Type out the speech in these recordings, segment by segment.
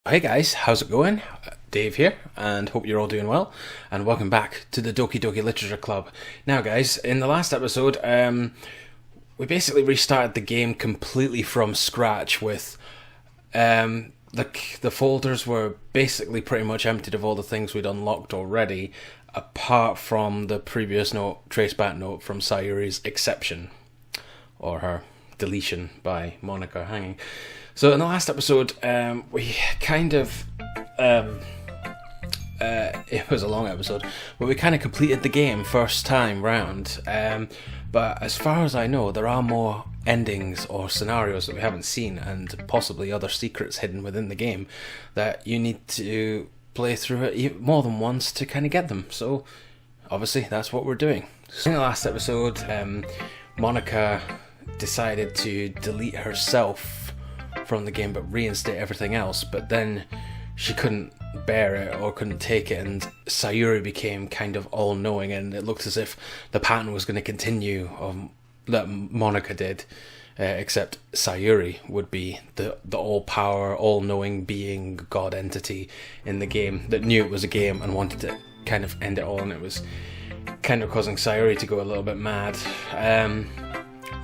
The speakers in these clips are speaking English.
Hey guys, how's it going? Dave here, and hope you're all doing well, and welcome back to the Doki Doki Literature Club. Now guys, in the last episode, we basically restarted the game completely from scratch with, the folders were basically pretty much emptied of all the things we'd unlocked already, apart from the previous traceback note from Sayuri's exception, or her deletion by Monica hanging. So in the last episode, we kind of, it was a long episode, but we kind of completed the game first time round. But as far as I know, there are more endings or scenarios that we haven't seen, and possibly other secrets hidden within the game that you need to play through it more than once to kind of get them. So obviously that's what we're doing. So in the last episode, Monica decided to delete herself from the game but reinstate everything else, but then she couldn't bear it or couldn't take it, and Sayuri became kind of all-knowing, and it looked as if the pattern was going to continue that Monica did, except Sayuri would be the all-power, all-knowing being, god entity in the game that knew it was a game and wanted to kind of end it all, and it was kind of causing Sayuri to go a little bit mad.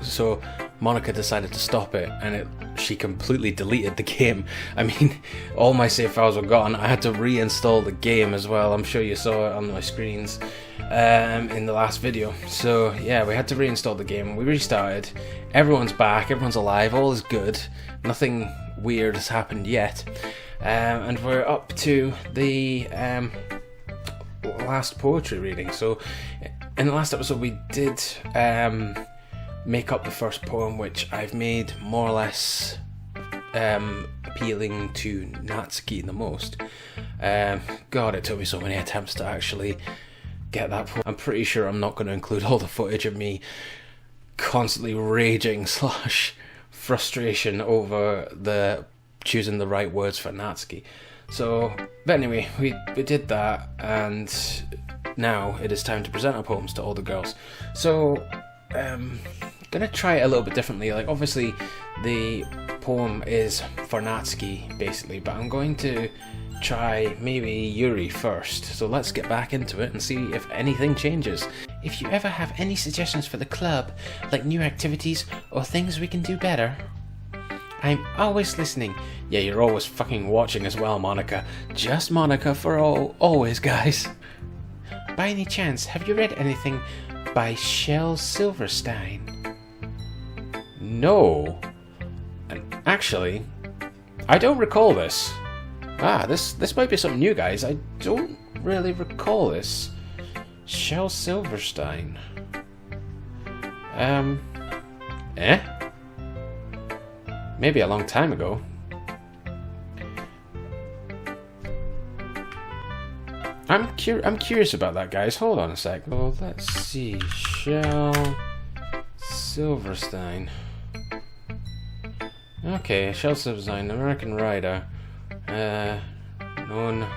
So Monica decided to stop it, and she completely deleted the game. I mean, all my save files were gone. I had to reinstall the game as well. I'm sure you saw it on my screens in the last video. So yeah, we had to reinstall the game. We restarted. Everyone's back. Everyone's alive. All is good. Nothing weird has happened yet. And we're up to the last poetry reading. So in the last episode we did make up the first poem, which I've made more or less appealing to Natsuki the most. God, it took me so many attempts to actually get that poem. I'm pretty sure I'm not going to include all the footage of me constantly raging / frustration over choosing the right words for Natsuki. So, but anyway, we did that, and now it is time to present our poems to all the girls. So, gonna try it a little bit differently. Like, obviously the poem is for Natsuki basically, but I'm going to try maybe Yuri first. So let's get back into it and see if anything changes. If you ever have any suggestions for the club, like new activities or things we can do better, I'm always listening. Yeah, you're always fucking watching as well, Monica. Just Monica for always, guys. By any chance, have you read anything by Shel Silverstein? No. And actually, I don't recall this. This might be something new, guys. I don't really recall this. Shel Silverstein. Maybe a long time ago. I'm curious about that, guys. Hold on a sec. Well, let's see. Shel Silverstein. Okay, Shel Silverstein, American writer, known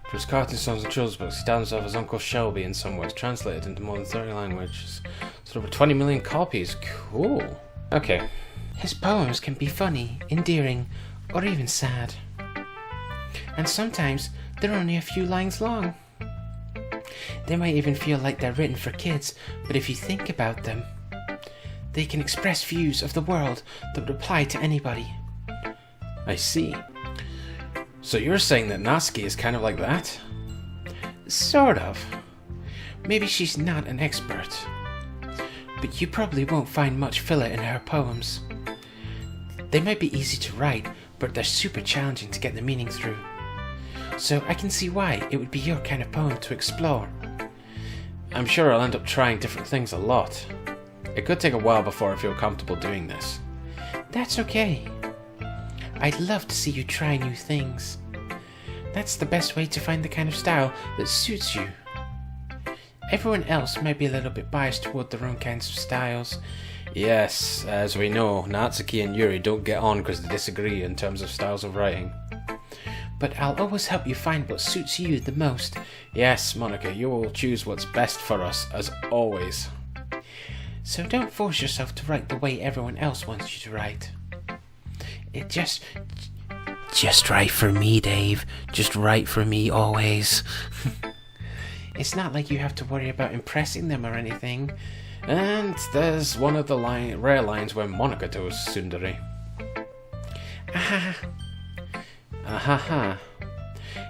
for his cartoon songs and children's books. He styled himself as Uncle Shelby in some words, translated into more than 30 languages. It's over 20 million copies. Cool. Okay. His poems can be funny, endearing, or even sad. And sometimes they're only a few lines long. They might even feel like they're written for kids, but if you think about them, they can express views of the world that would apply to anybody. I see. So you're saying that Natsuki is kind of like that? Sort of. Maybe she's not an expert, but you probably won't find much filler in her poems. They might be easy to write, but they're super challenging to get the meaning through. So I can see why it would be your kind of poem to explore. I'm sure I'll end up trying different things a lot. It could take a while before I feel comfortable doing this. That's okay. I'd love to see you try new things. That's the best way to find the kind of style that suits you. Everyone else might be a little bit biased toward their own kinds of styles. Yes, as we know, Natsuki and Yuri don't get on because they disagree in terms of styles of writing. But I'll always help you find what suits you the most. Yes, Monica, you will choose what's best for us, as always. So don't force yourself to write the way everyone else wants you to write. It just Just right for me, Dave. Just right for me always. It's not like you have to worry about impressing them or anything. And there's one of the rare lines where Monica tells Sundari. Ah. Ahaha.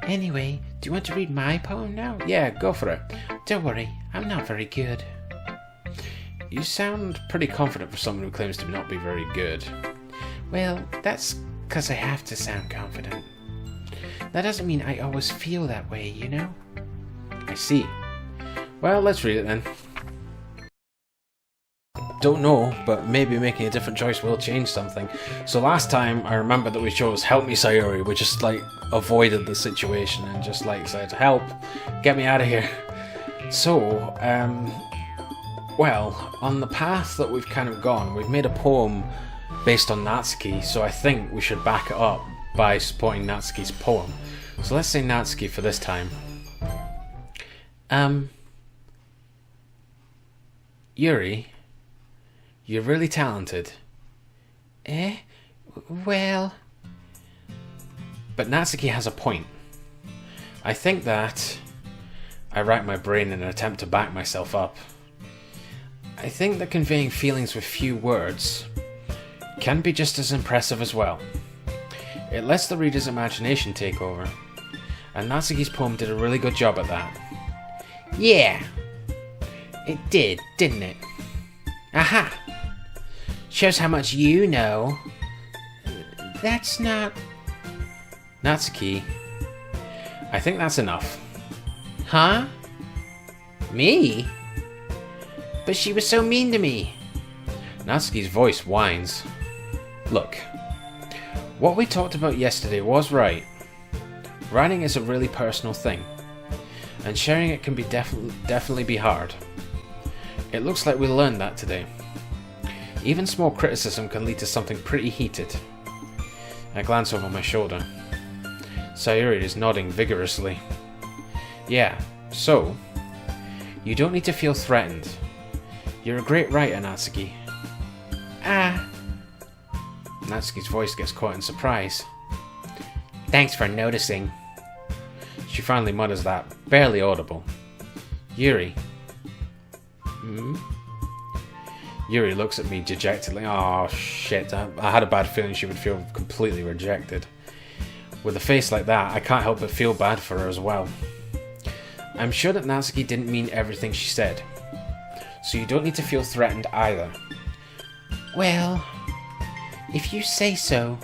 Anyway, do you want to read my poem now? Yeah, go for it. Don't worry, I'm not very good. You sound pretty confident for someone who claims to not be very good. Well, that's because I have to sound confident. That doesn't mean I always feel that way, you know? I see. Well, let's read it then. Don't know, but maybe making a different choice will change something. So last time, I remember that we chose Help Me Sayuri. We just, avoided the situation and just, said, help, get me out of here. So, well, on the path that we've kind of gone, we've made a poem based on Natsuki, so I think we should back it up by supporting Natsuki's poem. So let's say Natsuki for this time. Yuri, you're really talented. Well... But Natsuki has a point. I think that... I rack my brain in an attempt to back myself up. I think that conveying feelings with few words can be just as impressive as well. It lets the reader's imagination take over. And Natsuki's poem did a really good job at that. Yeah, it did, didn't it? Aha! Shows how much you know. That's not... Natsuki, I think that's enough. Huh? Me? But she was so mean to me. Natsuki's voice whines. Look, what we talked about yesterday was right. Writing is a really personal thing, and sharing it can be definitely be hard. It looks like we learned that today. Even small criticism can lead to something pretty heated. I glance over my shoulder. Sayuri is nodding vigorously. Yeah, so, you don't need to feel threatened. You're a great writer, Natsuki. Ah. Natsuki's voice gets caught in surprise. Thanks for noticing. She finally mutters that, barely audible. Yuri. Yuri looks at me dejectedly. Oh shit, I had a bad feeling she would feel completely rejected. With a face like that, I can't help but feel bad for her as well. I'm sure that Natsuki didn't mean everything she said, so you don't need to feel threatened either. Well, if you say so.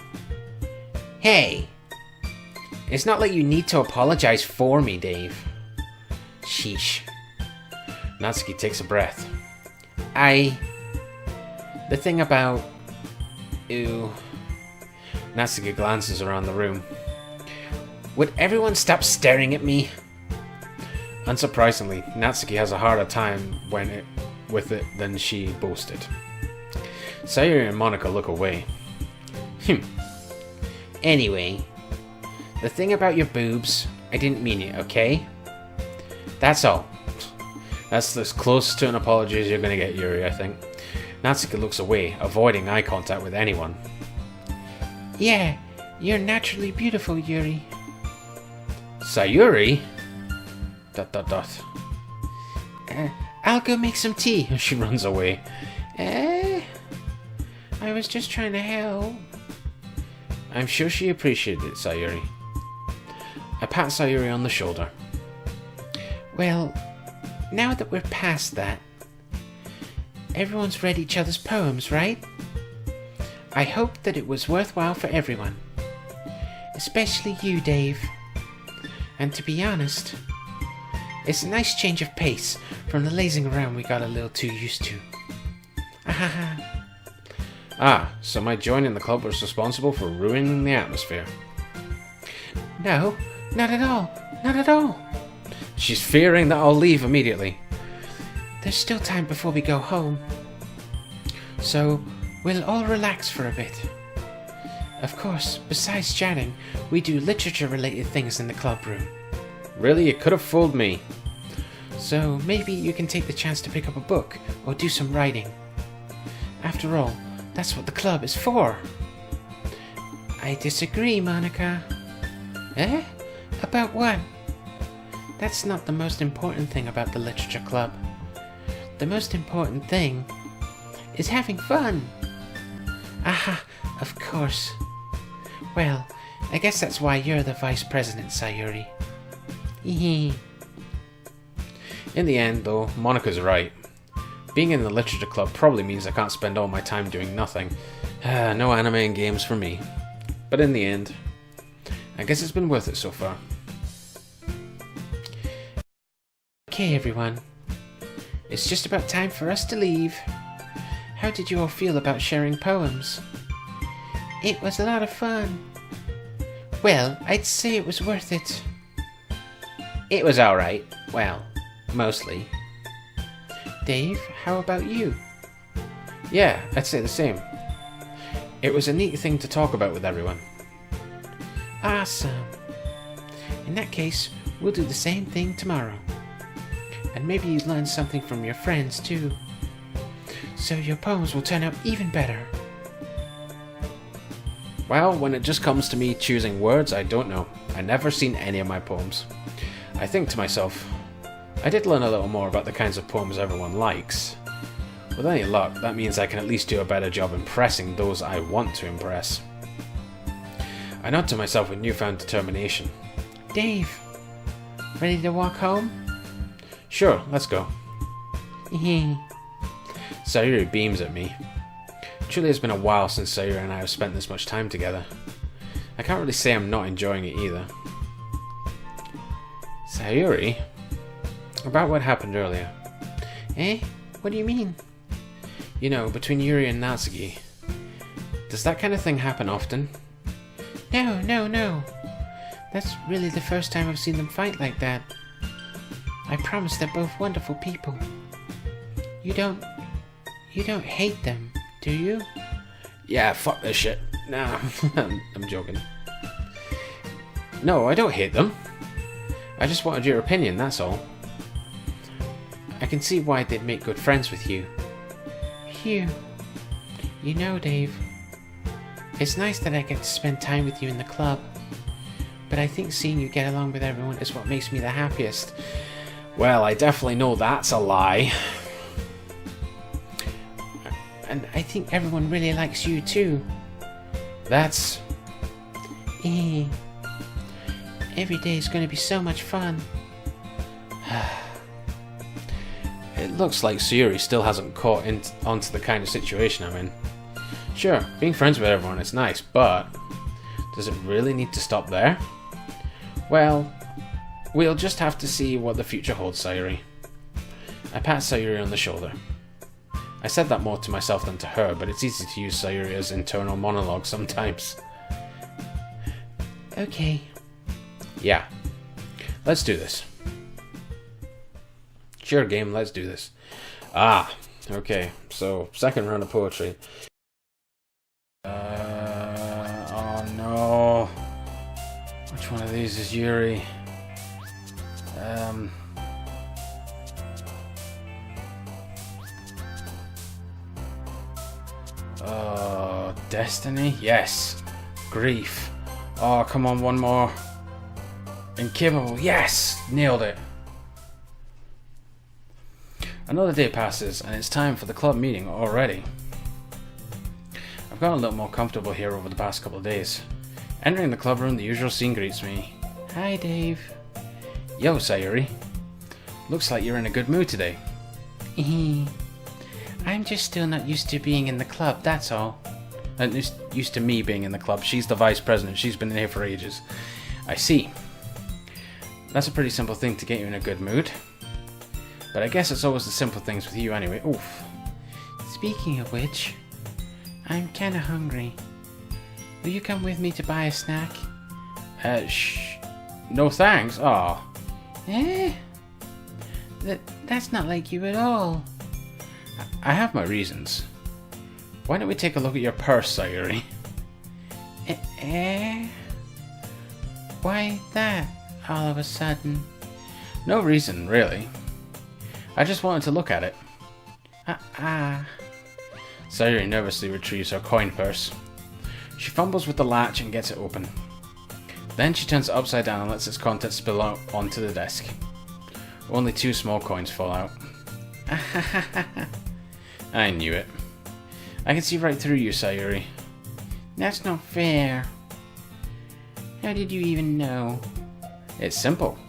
Hey! It's not like you need to apologize for me, Dave. Sheesh. Natsuki takes a breath. The thing about... Ew. Natsuki glances around the room. Would everyone stop staring at me? Unsurprisingly, Natsuki has a harder time with it than she boasted. Sayuri and Monica look away. Anyway, the thing about your boobs, I didn't mean it, okay? That's all. That's as close to an apology as you're going to get, Yuri, I think. Natsuki looks away, avoiding eye contact with anyone. Yeah, you're naturally beautiful, Yuri. Sayuri? ... I'll go make some tea. She runs away. I was just trying to help. I'm sure she appreciated it, Sayuri. I pat Sayuri on the shoulder. Well, now that we're past that, everyone's read each other's poems, right? I hope that it was worthwhile for everyone. Especially you, Dave. And to be honest, it's a nice change of pace from the lazing around we got a little too used to. Ah, so my joining the club was responsible for ruining the atmosphere. No, not at all. Not at all. She's fearing that I'll leave immediately. There's still time before we go home. So, we'll all relax for a bit. Of course, besides chatting, we do literature-related things in the club room. Really? You could have fooled me. So, maybe you can take the chance to pick up a book or do some writing. After all, that's what the club is for. I disagree, Monica. Eh? About what? That's not the most important thing about the literature club. The most important thing is having fun. Aha, of course. Well, I guess that's why you're the vice president, Sayuri. Hehe. In the end, though, Monica's right. Being in the literature club probably means I can't spend all my time doing nothing. No anime and games for me. But in the end, I guess it's been worth it so far. Okay, everyone. It's just about time for us to leave. How did you all feel about sharing poems? It was a lot of fun. Well, I'd say it was worth it. It was alright. Well, mostly. Dave, how about you? Yeah, I'd say the same. It was a neat thing to talk about with everyone. Awesome. In that case, we'll do the same thing tomorrow. And maybe you learn something from your friends too. So your poems will turn out even better. Well, when it just comes to me choosing words, I don't know. I never seen any of my poems. I think to myself, I did learn a little more about the kinds of poems everyone likes. With any luck, that means I can at least do a better job impressing those I want to impress. I nod to myself with newfound determination. Dave, ready to walk home? Sure, let's go. Hehe. Sayuri beams at me. Truly has been a while since Sayuri and I have spent this much time together. I can't really say I'm not enjoying it either. Sayuri? About what happened earlier. Eh? What do you mean? You know, between Yuri and Natsuki. Does that kind of thing happen often? No. That's really the first time I've seen them fight like that. I promise they're both wonderful people. You don't hate them, do you? Yeah, fuck this shit. Nah, I'm joking. No, I don't hate them. I just wanted your opinion, that's all. I can see why they'd make good friends with you. Phew. You know, Dave, it's nice that I get to spend time with you in the club, but I think seeing you get along with everyone is what makes me the happiest. Well, I definitely know that's a lie. And I think everyone really likes you too. That's... Every day is going to be so much fun. It looks like Sayuri still hasn't caught onto the kind of situation I'm in. Sure, being friends with everyone is nice, but does it really need to stop there? Well, we'll just have to see what the future holds, Sayuri. I pat Sayuri on the shoulder. I said that more to myself than to her, but it's easy to use Sayuri as internal monologue sometimes. Okay. Yeah. Let's do this. Sure, game, let's do this. Okay. So, second round of poetry. Oh no. Which one of these is Yuri? Destiny? Yes. Grief. Oh, come on, one more. Incapable. Yes! Nailed it. Another day passes, and it's time for the club meeting already. I've gotten a little more comfortable here over the past couple of days. Entering the club room, the usual scene greets me. Hi, Dave. Yo, Sayuri. Looks like you're in a good mood today. I'm just still not used to being in the club, that's all. Used to me being in the club. She's the vice president. She's been in here for ages. I see. That's a pretty simple thing to get you in a good mood. But I guess it's always the simple things with you anyway. Oof. Speaking of which, I'm kinda hungry. Will you come with me to buy a snack? No thanks. Aw. Eh? That's not like you at all. I have my reasons. Why don't we take a look at your purse, Sayuri? Why that, all of a sudden? No reason, really. I just wanted to look at it. Sayuri nervously retrieves her coin purse. She fumbles with the latch and gets it open. Then she turns it upside down and lets its contents spill out onto the desk. Only 2 small coins fall out. I knew it. I can see right through you, Sayuri. That's not fair. How did you even know? It's simple.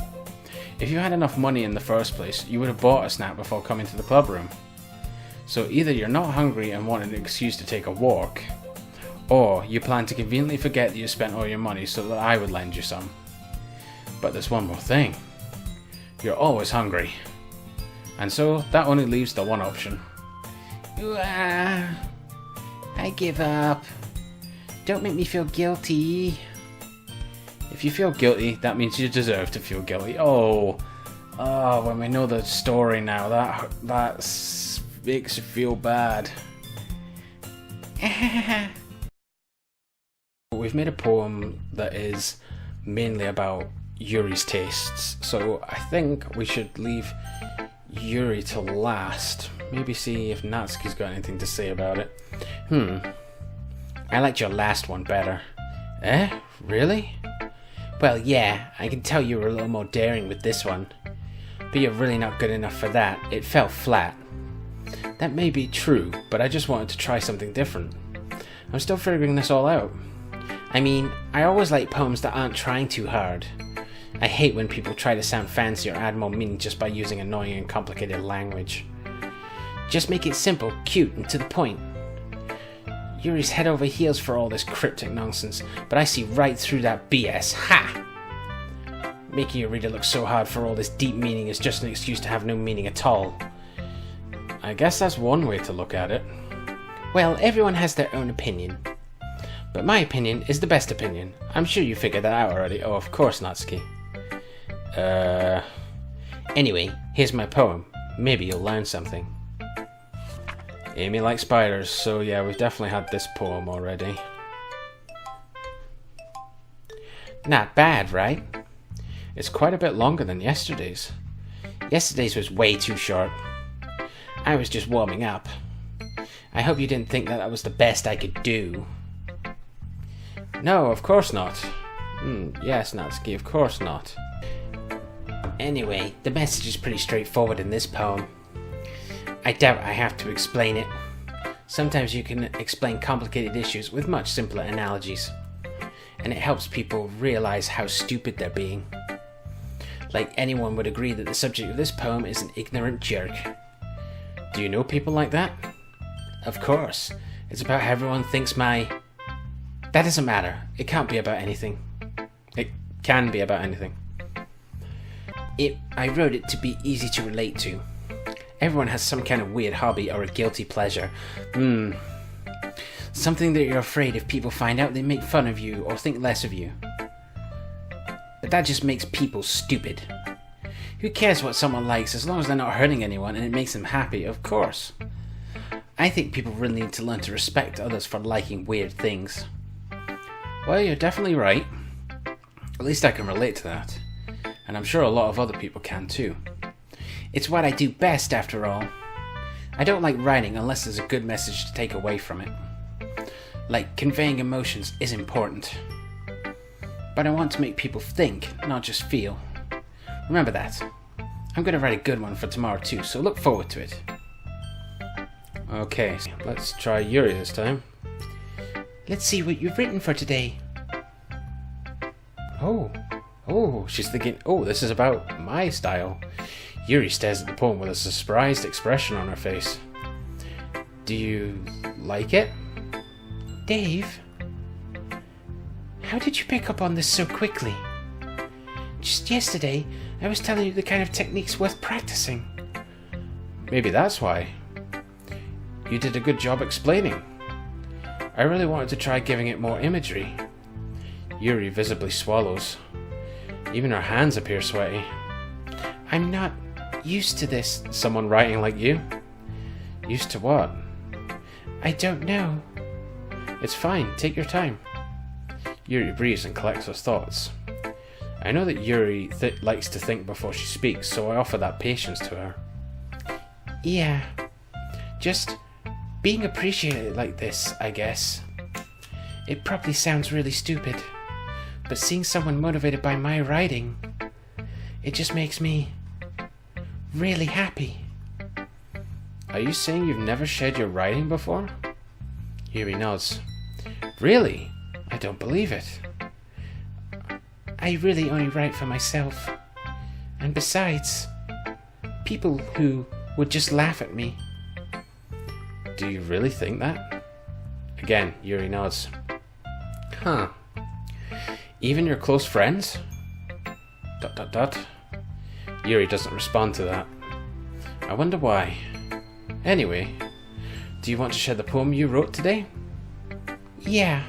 If you had enough money in the first place, you would have bought a snack before coming to the club room. So either you're not hungry and want an excuse to take a walk, or you plan to conveniently forget that you spent all your money so that I would lend you some. But there's one more thing. You're always hungry. And so that only leaves the one option. I give up. Don't make me feel guilty. If you feel guilty, that means you deserve to feel guilty. Oh, when we know the story now, that makes you feel bad. We've made a poem that is mainly about Yuri's tastes, so I think we should leave Yuri to last. Maybe see if Natsuki's got anything to say about it. I liked your last one better. Eh? Really? Well, yeah, I can tell you were a little more daring with this one. But you're really not good enough for that. It fell flat. That may be true, but I just wanted to try something different. I'm still figuring this all out. I mean, I always like poems that aren't trying too hard. I hate when people try to sound fancy or add more meaning just by using annoying and complicated language. Just make it simple, cute, and to the point. Yuri's head over heels for all this cryptic nonsense, but I see right through that BS. Ha! Making your reader look so hard for all this deep meaning is just an excuse to have no meaning at all. I guess that's one way to look at it. Well, everyone has their own opinion. But my opinion is the best opinion. I'm sure you figured that out already. Oh, of course, Natsuki. Anyway, here's my poem. Maybe you'll learn something. Amy likes spiders, so yeah, we've definitely had this poem already. Not bad, right? It's quite a bit longer than yesterday's. Yesterday's was way too short. I was just warming up. I hope you didn't think that was the best I could do. No, of course not. Yes, Natsuki, of course not. Anyway, the message is pretty straightforward in this poem. I doubt I have to explain it. Sometimes you can explain complicated issues with much simpler analogies. And it helps people realize how stupid they're being. Like anyone would agree that the subject of this poem is an ignorant jerk. Do you know people like that? Of course. It's about how everyone thinks That doesn't matter. It can't be about anything. It can be about anything. I wrote it to be easy to relate to. Everyone has some kind of weird hobby or a guilty pleasure. Something that you're afraid if people find out they make fun of you or think less of you. But that just makes people stupid. Who cares what someone likes as long as they're not hurting anyone and it makes them happy, of course. I think people really need to learn to respect others for liking weird things. Well, you're definitely right. At least I can relate to that. And I'm sure a lot of other people can too. It's what I do best, after all. I don't like writing unless there's a good message to take away from it. Like, conveying emotions is important. But I want to make people think, not just feel. Remember that. I'm going to write a good one for tomorrow too, so look forward to it. Okay, let's try Yuri this time. Let's see what you've written for today. Oh, she's thinking, this is about my style. Yuri stares at the poem with a surprised expression on her face. Do you like it? Dave? How did you pick up on this so quickly? Just yesterday, I was telling you the kind of techniques worth practicing. Maybe that's why. You did a good job explaining. I really wanted to try giving it more imagery. Yuri visibly swallows. Even her hands appear sweaty. I'm not used to this. Someone writing like you? Used to what? I don't know. It's fine, take your time. Yuri breathes and collects her thoughts. I know that Yuri likes to think before she speaks, so I offer that patience to her. Yeah, just being appreciated like this, I guess. It probably sounds really stupid, but seeing someone motivated by my writing, it just makes me really happy. Are you saying you've never shared your writing before? Yuri nods. Really? I don't believe it. I really only write for myself. And besides, people who would just laugh at me. Do you really think that? Again, Yuri nods. Huh. Even your close friends? ... Yuri doesn't respond to that. I wonder why. Anyway, do you want to share the poem you wrote today? Yeah,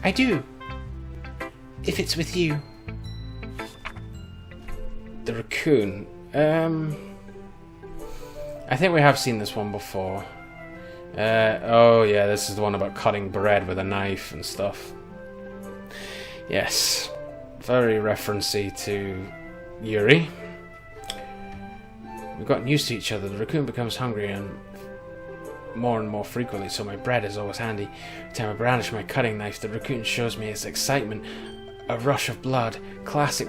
I do. If it's with you. The raccoon. I think we have seen this one before. Oh yeah, this is the one about cutting bread with a knife and stuff. Yes, very referencey to Yuri. We've gotten used to each other. The raccoon becomes hungry and more frequently, so my bread is always handy. Every time I brandish my cutting knife, the raccoon shows me its excitement. A rush of blood, classic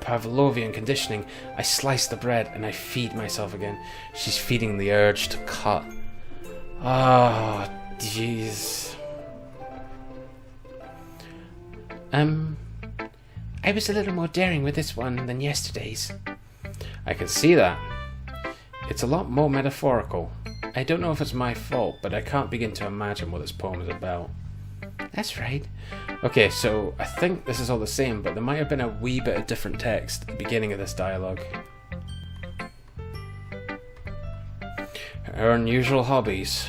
Pavlovian conditioning. I slice the bread and I feed myself again. She's feeding the urge to cut. Ah, oh, jeez. I was a little more daring with this one than yesterday's. I can see that. It's a lot more metaphorical. I don't know if it's my fault, but I can't begin to imagine what this poem is about. That's right. Okay, so I think this is all the same, but there might have been a wee bit of different text at the beginning of this dialogue. Her unusual hobbies.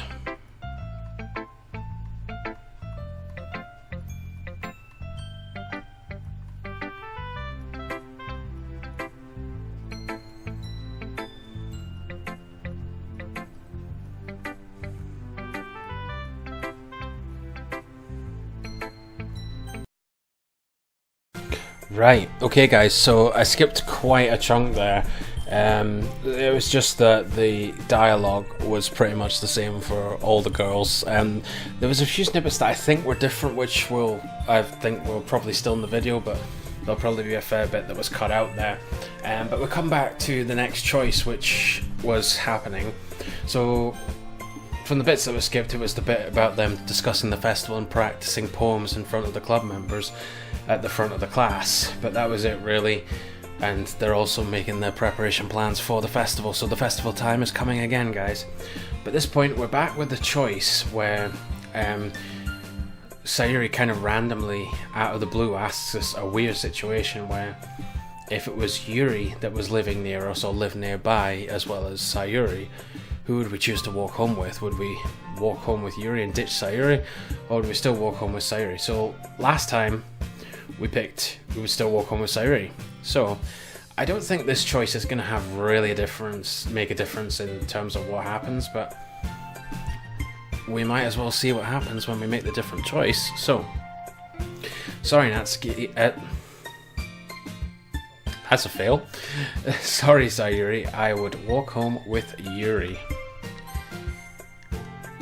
Right, okay guys, so I skipped quite a chunk there. It was just that the dialogue was pretty much the same for all the girls. There was a few snippets that I think were different, which I think will probably still in the video, but there'll probably be a fair bit that was cut out there. But we'll come back to the next choice, which was happening. So from the bits that were skipped, it was the bit about them discussing the festival and practicing poems in front of the club members at the front of the class, but that was it really. And they're also making their preparation plans for the festival, so the festival time is coming again, guys. But at this point we're back with the choice where Sayuri kind of randomly out of the blue asks us a weird situation where if it was Yuri that was living near us or lived nearby as well as Sayuri, who would we choose to walk home with? Would we walk home with Yuri and ditch Sayuri, or would we still walk home with Sayuri? So last time we picked we would still walk home with Sayuri. So I don't think this choice is going to have really make a difference in terms of what happens, but we might as well see what happens when we make the different choice. So sorry Natsuki, that's a fail. Sorry Sayuri, I would walk home with Yuri.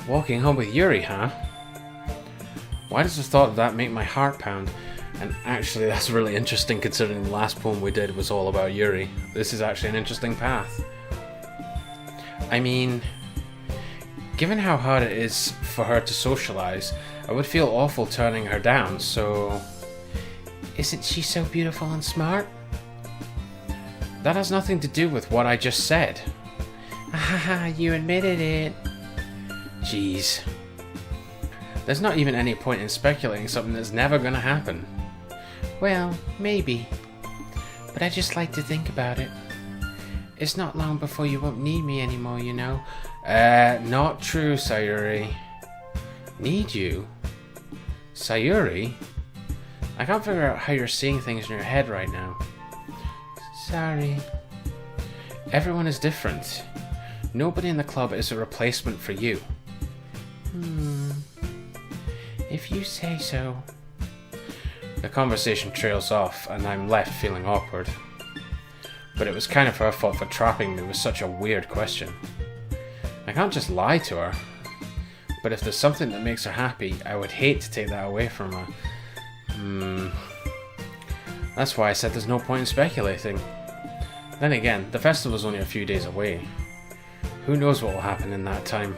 Walking home with Yuri, huh? Why does the thought of that make my heart pound? And actually that's really interesting considering the last poem we did was all about Yuri. This is actually an interesting path. I mean, given how hard it is for her to socialize, I would feel awful turning her down, so... Isn't she so beautiful and smart? That has nothing to do with what I just said. Haha, you admitted it. Jeez. There's not even any point in speculating something that's never gonna happen. Well, maybe. But I just like to think about it. It's not long before you won't need me anymore, you know. Not true, Sayuri. Need you? Sayuri? I can't figure out how you're seeing things in your head right now. Sorry. Everyone is different. Nobody in the club is a replacement for you. If you say so. The conversation trails off and I'm left feeling awkward. But it was kind of her fault for trapping me with such a weird question. I can't just lie to her. But if there's something that makes her happy, I would hate to take that away from her. That's why I said there's no point in speculating. Then again, the festival's only a few days away. Who knows what will happen in that time?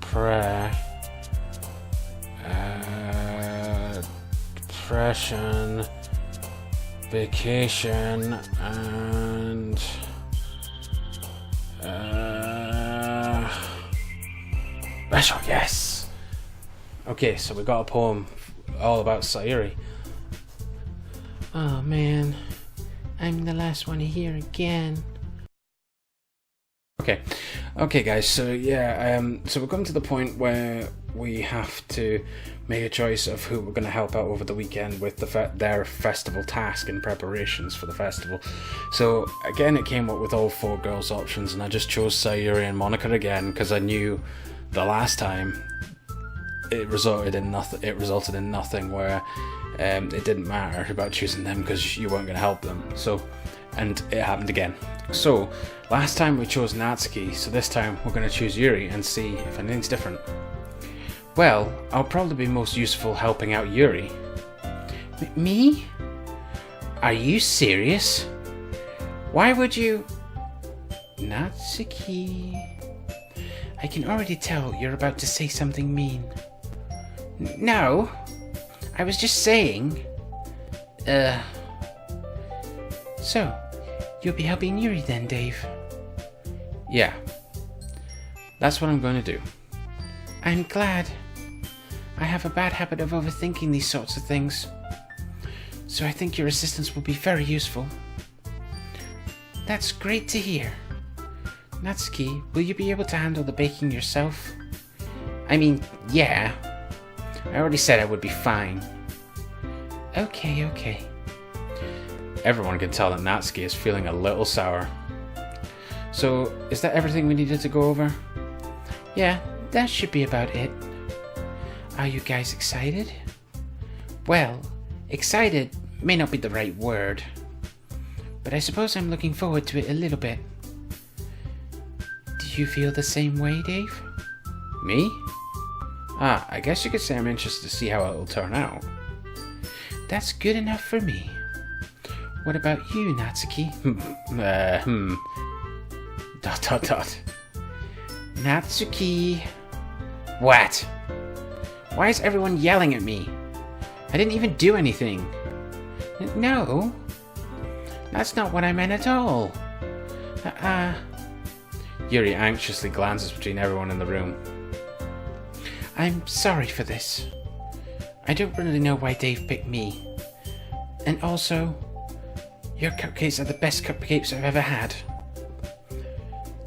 Prayer. Depression. Vacation. And... Special, yes! Okay, so we got a poem all about Sayuri. Oh man, I'm the last one here again. Okay guys, so yeah, so we're coming to the point where we have to make a choice of who we're going to help out over the weekend with their festival task and preparations for the festival. So again, it came up with all 4 girls options, and I just chose Sayuri and Monica again because I knew the last time it resulted in nothing where it didn't matter about choosing them because you weren't going to help them. So, and it happened again. So last time we chose Natsuki, so this time we're going to choose Yuri and see if anything's different. Well, I'll probably be most useful helping out Yuri. Me? Are you serious? Why would you... Natsuki... I can already tell you're about to say something mean. No, I was just saying... So, you'll be helping Yuri then, Dave? Yeah, that's what I'm going to do. I'm glad. I have a bad habit of overthinking these sorts of things, so I think your assistance will be very useful. That's great to hear. Natsuki, will you be able to handle the baking yourself? I mean, yeah. I already said I would be fine. Okay. Everyone can tell that Natsuki is feeling a little sour. So, is that everything we needed to go over? Yeah, that should be about it. Are you guys excited? Well, excited may not be the right word, but I suppose I'm looking forward to it a little bit. Do you feel the same way, Dave? Me? I guess you could say I'm interested to see how it'll turn out. That's good enough for me. What about you, Natsuki? Natsuki. What? Why is everyone yelling at me? I didn't even do anything. No, that's not what I meant at all. Yuri anxiously glances between everyone in the room. I'm sorry for this. I don't really know why Dave picked me. And also, your cupcakes are the best cupcakes I've ever had.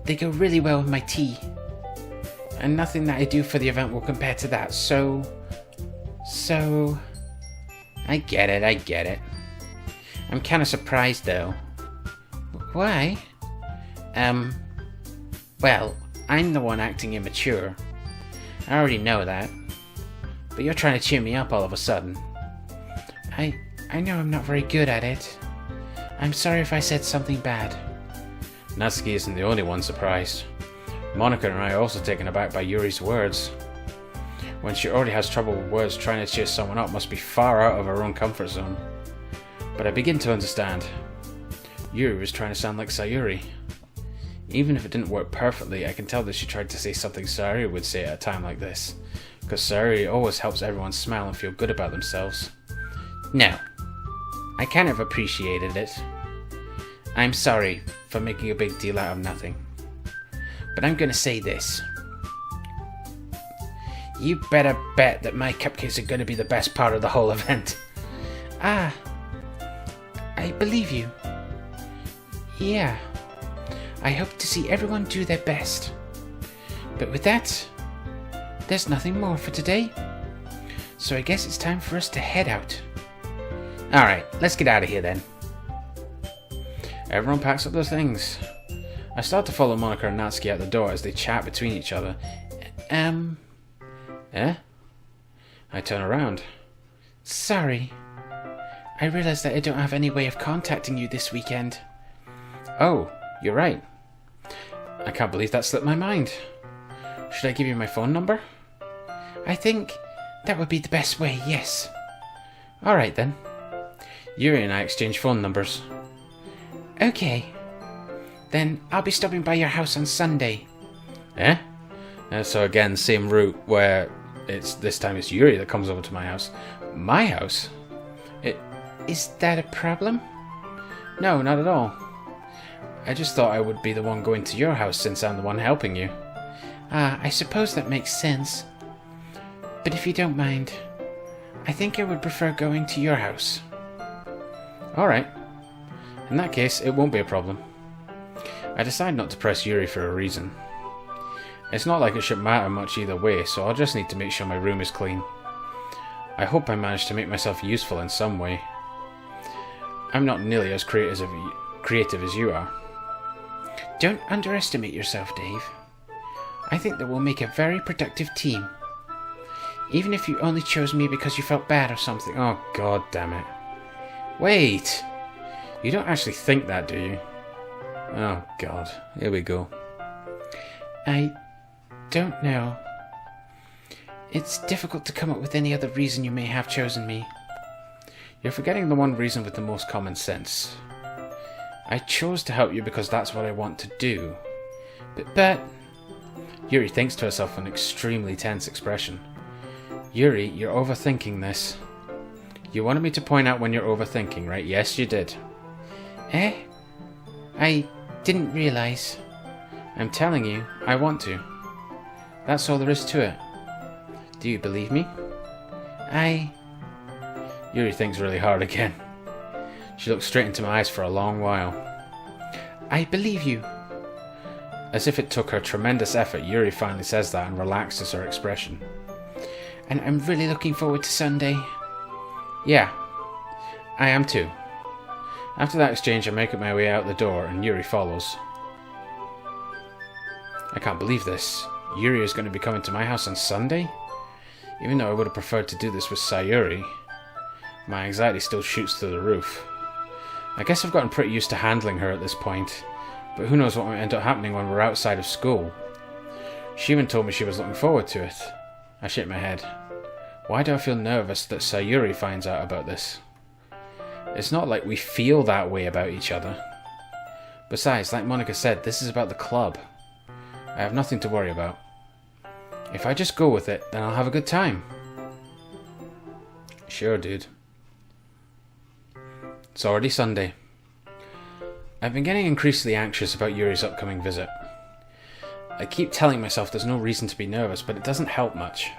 They go really well with my tea. And nothing that I do for the event will compare to that, so... I get it. I'm kind of surprised, though. Why? Well, I'm the one acting immature. I already know that. But you're trying to cheer me up all of a sudden. I know I'm not very good at it. I'm sorry if I said something bad. Natsuki isn't the only one surprised. Monica and I are also taken aback by Yuri's words. When she already has trouble with words, trying to cheer someone up must be far out of her own comfort zone. But I begin to understand. Yuri was trying to sound like Sayuri. Even if it didn't work perfectly, I can tell that she tried to say something Sayuri would say at a time like this. Because Sayuri always helps everyone smile and feel good about themselves. No, I kind of appreciated it. I'm sorry for making a big deal out of nothing. But I'm gonna say this. You better bet that my cupcakes are gonna be the best part of the whole event. I believe you. Yeah. I hope to see everyone do their best. But with that, there's nothing more for today. So I guess it's time for us to head out. Alright, let's get out of here then. Everyone packs up their things. I start to follow Monica and Natsuki out the door as they chat between each other. Eh? I turn around. Sorry. I realized that I don't have any way of contacting you this weekend. Oh, You're right. I can't believe that slipped my mind. Should I give you my phone number? I think that would be the best way, yes. Alright then. Yuri and I exchange phone numbers. Okay. Then I'll be stopping by your house on Sunday. Eh? So again, same route where this time it's Yuri that comes over to my house. My house? Is that a problem? No, not at all. I just thought I would be the one going to your house since I'm the one helping you. I suppose that makes sense. But if you don't mind, I think I would prefer going to your house. Alright. In that case, it won't be a problem. I decide not to press Yuri for a reason. It's not like it should matter much either way, so I'll just need to make sure my room is clean. I hope I manage to make myself useful in some way. I'm not nearly as creative as you are. Don't underestimate yourself, Dave. I think that we'll make a very productive team. Even if you only chose me because you felt bad or something. Oh, god damn it. Wait! You don't actually think that, do you? Oh, god. Here we go. I don't know. It's difficult to come up with any other reason you may have chosen me. You're forgetting the one reason with the most common sense. I chose to help you because that's what I want to do. But... Yuri thinks to herself with an extremely tense expression. Yuri, you're overthinking this. You wanted me to point out when you're overthinking, right? Yes, you did. Eh? I didn't realise. I'm telling you, I want to. That's all there is to it. Do you believe me? Yuri thinks really hard again. She looks straight into my eyes for a long while. I believe you. As if it took her tremendous effort, Yuri finally says that and relaxes her expression. And I'm really looking forward to Sunday. Yeah, I am too. After that exchange, I make my way out the door and Yuri follows. I can't believe this. Yuri is going to be coming to my house on Sunday? Even though I would have preferred to do this with Sayuri, my anxiety still shoots through the roof. I guess I've gotten pretty used to handling her at this point, but who knows what might end up happening when we're outside of school. She even told me she was looking forward to it. I shake my head. Why do I feel nervous that Sayuri finds out about this? It's not like we feel that way about each other. Besides, like Monica said, this is about the club. I have nothing to worry about. If I just go with it, then I'll have a good time. Sure, dude. It's already Sunday. I've been getting increasingly anxious about Yuri's upcoming visit. I keep telling myself there's no reason to be nervous, but it doesn't help much.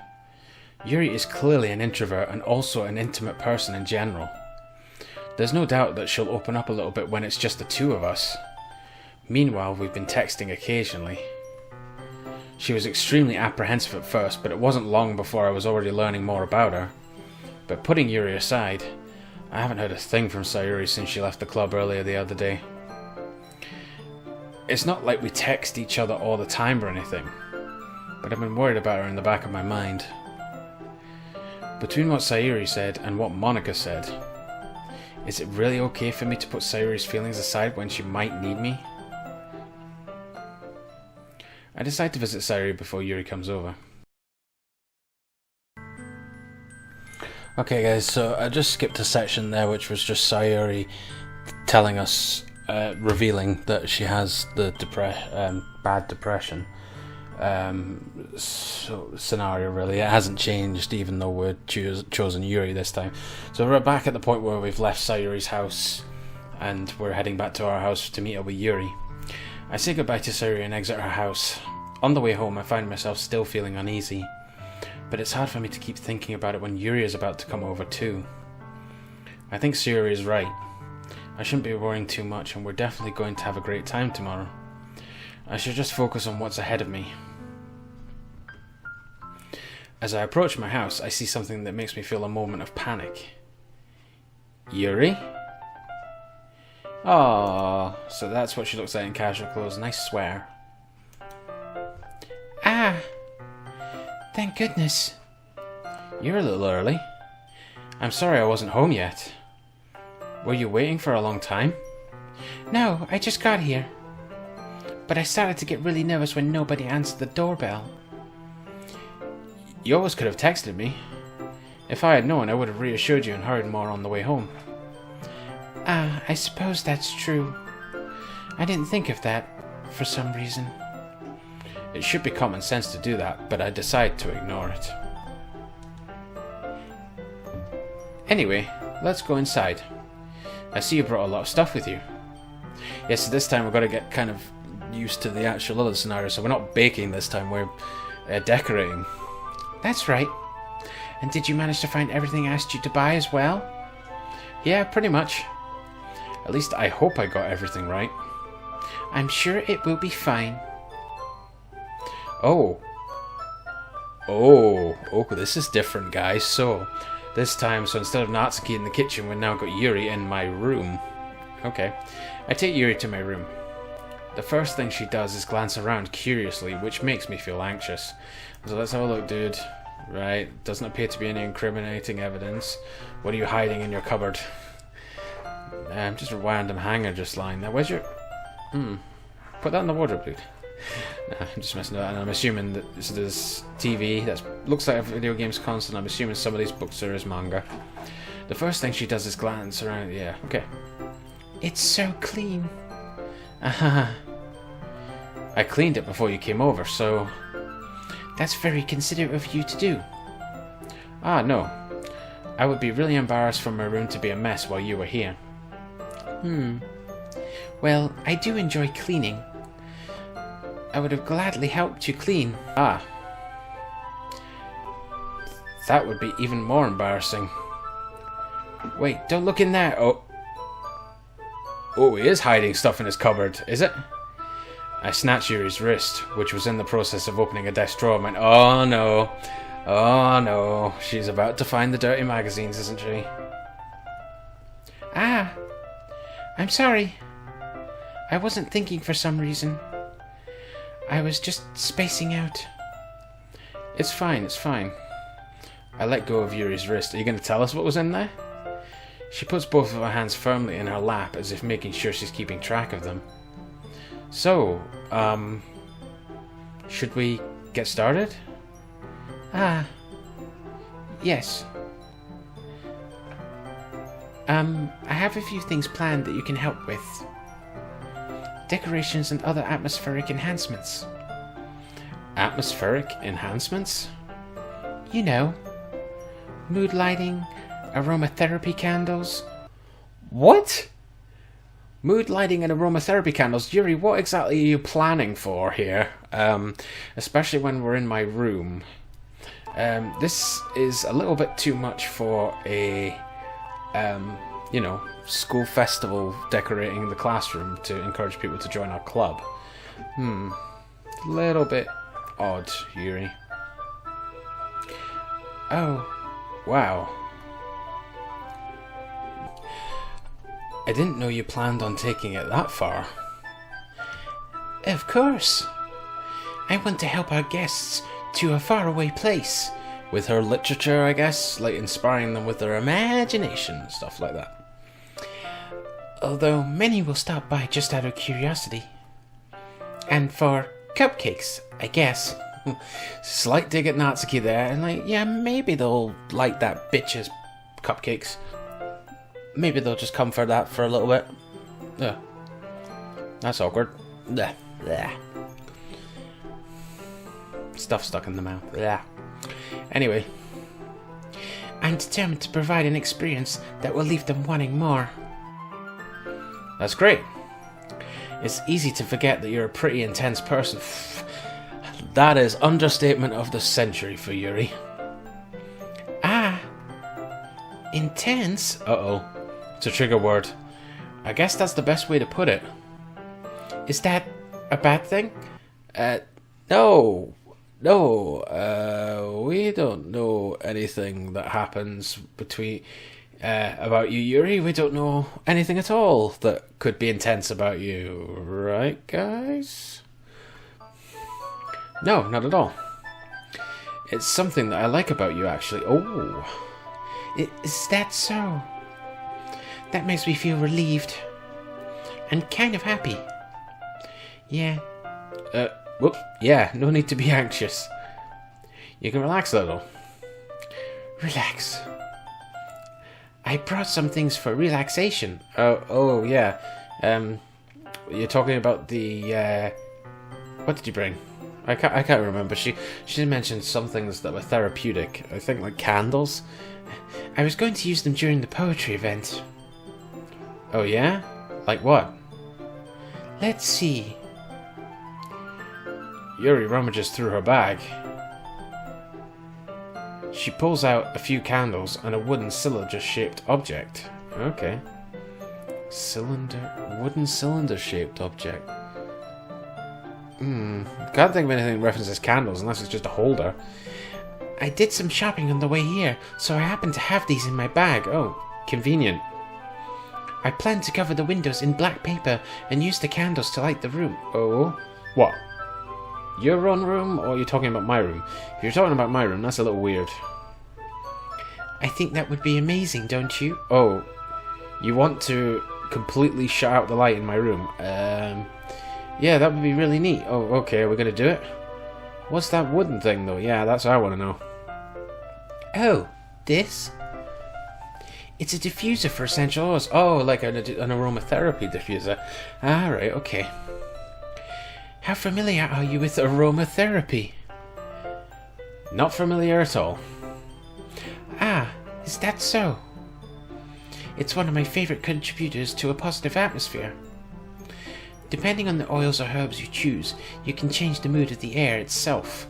Yuri is clearly an introvert and also an intimate person in general. There's no doubt that she'll open up a little bit when it's just the two of us. Meanwhile, we've been texting occasionally. She was extremely apprehensive at first, but it wasn't long before I was already learning more about her. But putting Yuri aside, I haven't heard a thing from Sayuri since she left the club earlier the other day. It's not like we text each other all the time or anything, but I've been worried about her in the back of my mind. Between what Sayuri said and what Monica said, is it really okay for me to put Sayuri's feelings aside when she might need me? I decide to visit Sayuri before Yuri comes over. Okay guys, so I just skipped a section there which was just Sayuri telling us, revealing that she has the bad depression scenario really. It hasn't changed even though we're chosen Yuri this time. So we're back at the point where we've left Sayuri's house and we're heading back to our house to meet up with Yuri. I say goodbye to Sayuri and exit her house. On the way home I find myself still feeling uneasy, but it's hard for me to keep thinking about it when Yuri is about to come over too. I think Sayuri is right. I shouldn't be worrying too much and we're definitely going to have a great time tomorrow. I should just focus on what's ahead of me. As I approach my house, I see something that makes me feel a moment of panic. Yuri? Oh, so that's what she looks like in casual clothes. Nice swear. Ah, thank goodness. You're a little early. I'm sorry I wasn't home yet. Were you waiting for a long time? No, I just got here. but I started to get really nervous when nobody answered the doorbell. You always could have texted me. If I had known, I would have reassured you and hurried more on the way home. Ah, I suppose that's true. I didn't think of that, for some reason. It should be common sense to do that, but I decided to ignore it. Anyway, let's go inside. I see you brought a lot of stuff with you. Yes, so this time we've got to get kind of used to the actual other scenario, so we're not baking this time, we're decorating. That's right. And did you manage to find everything I asked you to buy as well? Yeah, pretty much. At least I hope I got everything right. I'm sure it will be fine. Oh, this is different, guys. So, this time, instead of Natsuki in the kitchen, we've now got Yuri in my room. Okay. I take Yuri to my room. The first thing she does is glance around curiously, which makes me feel anxious. So let's have a look, dude. Right, doesn't appear to be any incriminating evidence. What are you hiding in your cupboard? Just a random hanger just lying there. Where's your... Put that in the wardrobe, dude. Nah, I'm just messing with that, and I'm assuming that there's TV that looks like a video game's console. I'm assuming some of these books are his manga. The first thing she does is glance around. Yeah, okay. It's so clean. I cleaned it before you came over, so... That's very considerate of you to do. Ah, no. I would be really embarrassed for my room to be a mess while you were here. Well, I do enjoy cleaning. I would have gladly helped you clean. Ah. That would be even more embarrassing. Wait, don't look in there. Oh, he is hiding stuff in his cupboard, is it? I snatched Yuri's wrist, which was in the process of opening a desk drawer, and went, oh no. Oh no. She's about to find the dirty magazines, isn't she? Ah. I'm sorry. I wasn't thinking for some reason. I was just spacing out. It's fine, it's fine. I let go of Yuri's wrist. Are you going to tell us what was in there? She puts both of her hands firmly in her lap, as if making sure she's keeping track of them. So, should we get started? Ah, yes. I have a few things planned that you can help with. Decorations and other atmospheric enhancements. Atmospheric enhancements? You know, mood lighting, aromatherapy candles. What? Mood lighting and aromatherapy candles? Yuri, what exactly are you planning for here? Especially when we're in my room. This is a little bit too much for a, school festival decorating the classroom to encourage people to join our club. Little bit odd, Yuri. Oh. Wow. I didn't know you planned on taking it that far. Of course. I want to help our guests to a faraway place. With her literature, I guess? Like inspiring them with their imagination and stuff like that. Although many will stop by just out of curiosity. And for cupcakes, I guess. Slight dig at Natsuki there, and yeah, maybe they'll like that bitch's cupcakes. Maybe they'll just come for that for a little bit. Yeah. That's awkward. Bleh. Bleh. Stuff stuck in the mouth. Bleh. Anyway. I'm determined to provide an experience that will leave them wanting more. That's great. It's easy to forget that you're a pretty intense person. That is understatement of the century for Yuri. Ah. Intense? Uh-oh. It's a trigger word. I guess that's the best way to put it. Is that a bad thing? No. No. We don't know anything that happens between... about you, Yuri. We don't know anything at all that could be intense about you. Right, guys? No, not at all. It's something that I like about you, actually. Oh. Is that so? That makes me feel relieved. And kind of happy. Yeah, Whoop. Yeah, no need to be anxious. You can relax a little. Relax. I brought some things for relaxation. Oh, yeah. You're talking about the, what did you bring? I can't remember. She mentioned some things that were therapeutic. I think like candles. I was going to use them during the poetry event. Oh, yeah? Like what? Let's see. Yuri rummages through her bag. She pulls out a few candles and a wooden cylinder-shaped object. Okay. Wooden cylinder-shaped object. Can't think of anything that references candles unless it's just a holder. I did some shopping on the way here, so I happen to have these in my bag. Oh, convenient. I plan to cover the windows in black paper and use the candles to light the room. Oh? What? Your own room, or are you talking about my room? If you're talking about my room, that's a little weird. I think that would be amazing, don't you? Oh, you want to completely shut out the light in my room? Yeah, that would be really neat. Oh, okay, are we gonna do it? What's that wooden thing, though? Yeah, that's what I want to know. Oh, this? It's a diffuser for essential oils. Oh, like an aromatherapy diffuser. Ah, right, okay. How familiar are you with aromatherapy? Not familiar at all. Ah, is that so? It's one of my favorite contributors to a positive atmosphere. Depending on the oils or herbs you choose, you can change the mood of the air itself.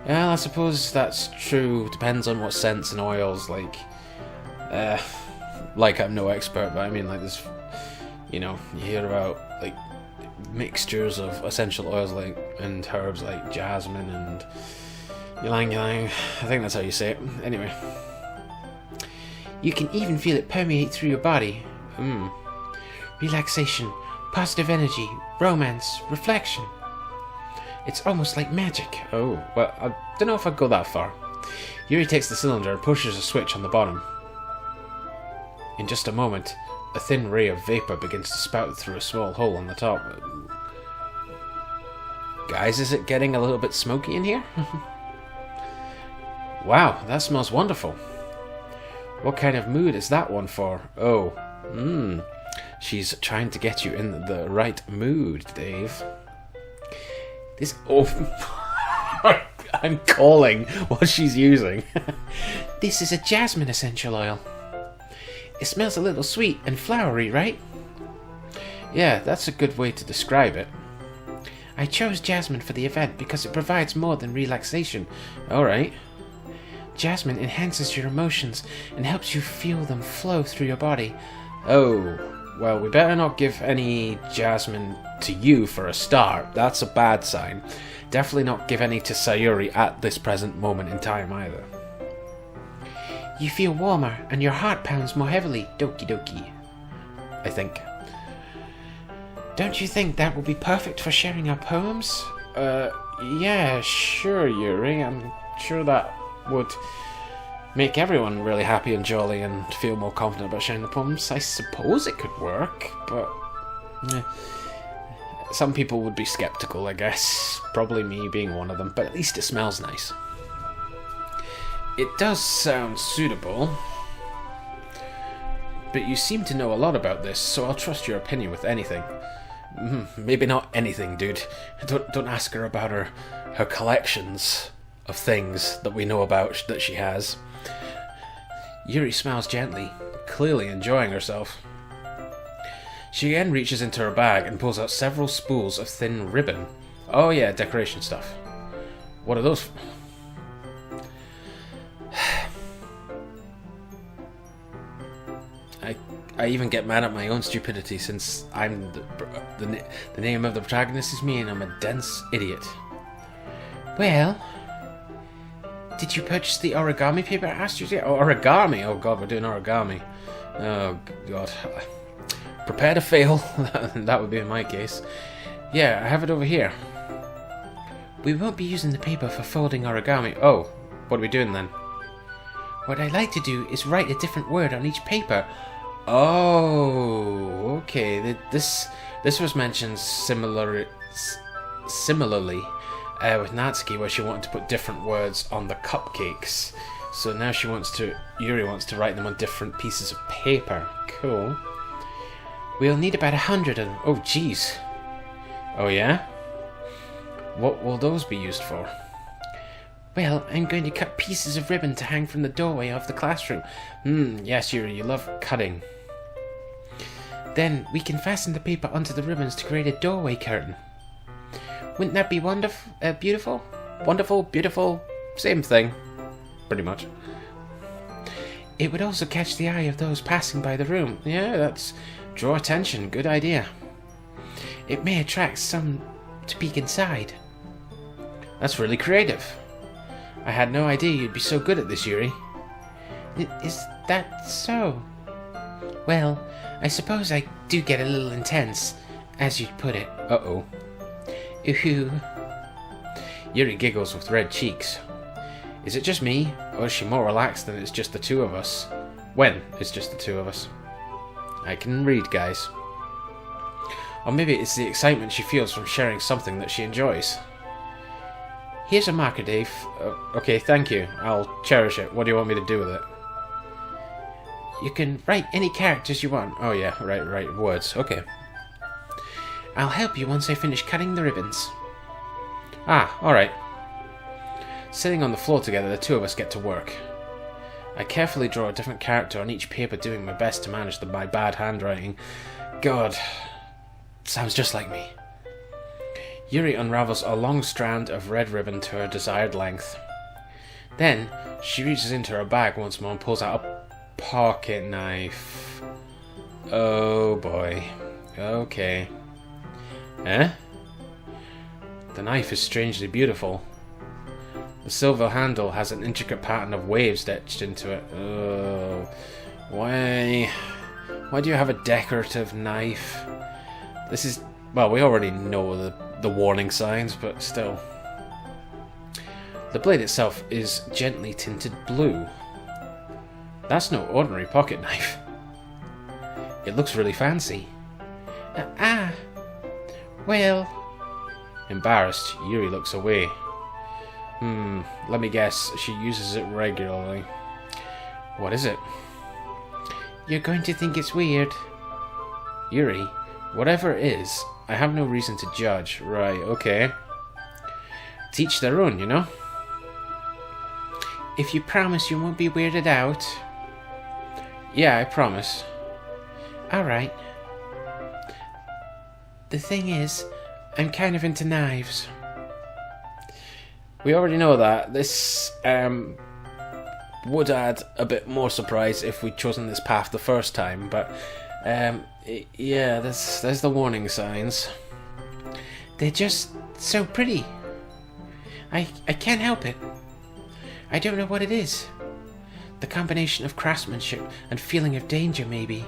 Well, I suppose that's true. Depends on what scents and oils, like I'm no expert, but I mean, like, there's, you hear about, like, mixtures of essential oils, like, and herbs, like jasmine and ylang ylang. I think that's how you say it. Anyway. You can even feel it permeate through your body. Relaxation, positive energy, romance, reflection. It's almost like magic. Oh, well, I don't know if I'd go that far. Yuri takes the cylinder and pushes a switch on the bottom. In just a moment, a thin ray of vapor begins to spout through a small hole on the top. Guys, is it getting a little bit smoky in here? Wow, that smells wonderful. What kind of mood is that one for? Oh, she's trying to get you in the right mood, Dave. I'm calling what she's using. This is a jasmine essential oil. It smells a little sweet and flowery, right? Yeah, that's a good way to describe it. I chose jasmine for the event because it provides more than relaxation. Alright. Jasmine enhances your emotions and helps you feel them flow through your body. Oh, well, we better not give any jasmine to you for a start. That's a bad sign. Definitely not give any to Sayuri at this present moment in time either. You feel warmer and your heart pounds more heavily, Doki Doki. I think. Don't you think that will be perfect for sharing our poems? Yeah, sure, Yuri. I'm sure that would make everyone really happy and jolly and feel more confident about sharing the poems. I suppose it could work, but some people would be skeptical, I guess. Probably me being one of them, but at least it smells nice. It does sound suitable, but you seem to know a lot about this, so I'll trust your opinion with anything. Maybe not anything, dude. Don't ask her about her collections of things that we know about that she has. Yuri smiles gently, clearly enjoying herself. She again reaches into her bag and pulls out several spools of thin ribbon. Oh yeah, decoration stuff. What are those? I even get mad at my own stupidity since I'm the name of the protagonist is me and I'm a dense idiot. Well, did you purchase the origami paper I asked you to? Oh, origami! Oh god, we're doing origami. Oh god. Prepare to fail. That would be in my case. Yeah, I have it over here. We won't be using the paper for folding origami. Oh, what are we doing then? What I like to do is write a different word on each paper. Oh, okay. This was mentioned similarly with Natsuki, where she wanted to put different words on the cupcakes. So now Yuri wants to write them on different pieces of paper. Cool. We'll need about 100 of them. Oh, jeez. Oh, yeah? What will those be used for? Well, I'm going to cut pieces of ribbon to hang from the doorway of the classroom. Yes, Yuri, you love cutting. Then we can fasten the paper onto the ribbons to create a doorway curtain. Wouldn't that be wonderful? Beautiful? Wonderful, beautiful, same thing. Pretty much. It would also catch the eye of those passing by the room. Yeah, that's... draw attention, good idea. It may attract some to peek inside. That's really creative. I had no idea you'd be so good at this, Yuri. Is that so? Well, I suppose I do get a little intense, as you'd put it. Uh-oh. Ooh. Yuri giggles with red cheeks. Is it just me, or is she more relaxed than it's just the two of us? When it's just the two of us? I can read, guys. Or maybe it's the excitement she feels from sharing something that she enjoys. Here's a marker, Dave. Okay, thank you. I'll cherish it. What do you want me to do with it? You can write any characters you want. Oh yeah, right, words. Okay. I'll help you once I finish cutting the ribbons. Ah, alright. Sitting on the floor together, the two of us get to work. I carefully draw a different character on each paper, doing my best to manage my bad handwriting. God, sounds just like me. Yuri unravels a long strand of red ribbon to her desired length. Then, she reaches into her bag once more and pulls out a pocket knife. Oh boy. Okay. Eh? The knife is strangely beautiful. The silver handle has an intricate pattern of waves etched into it. Oh, why do you have a decorative knife? This is... well, we already know the warning signs, but still. The blade itself is gently tinted blue. That's no ordinary pocket knife. It looks really fancy. Well... Embarrassed, Yuri looks away. Let me guess, she uses it regularly. What is it? You're going to think it's weird. Yuri, whatever it is, I have no reason to judge. Right, okay. Teach their own, you know? If you promise you won't be weirded out. Yeah, I promise. Alright. The thing is, I'm kind of into knives. We already know that. This would add a bit more surprise if we'd chosen this path the first time, but yeah, there's the warning signs. They're just so pretty. I can't help it. I don't know what it is. The combination of craftsmanship and feeling of danger, maybe.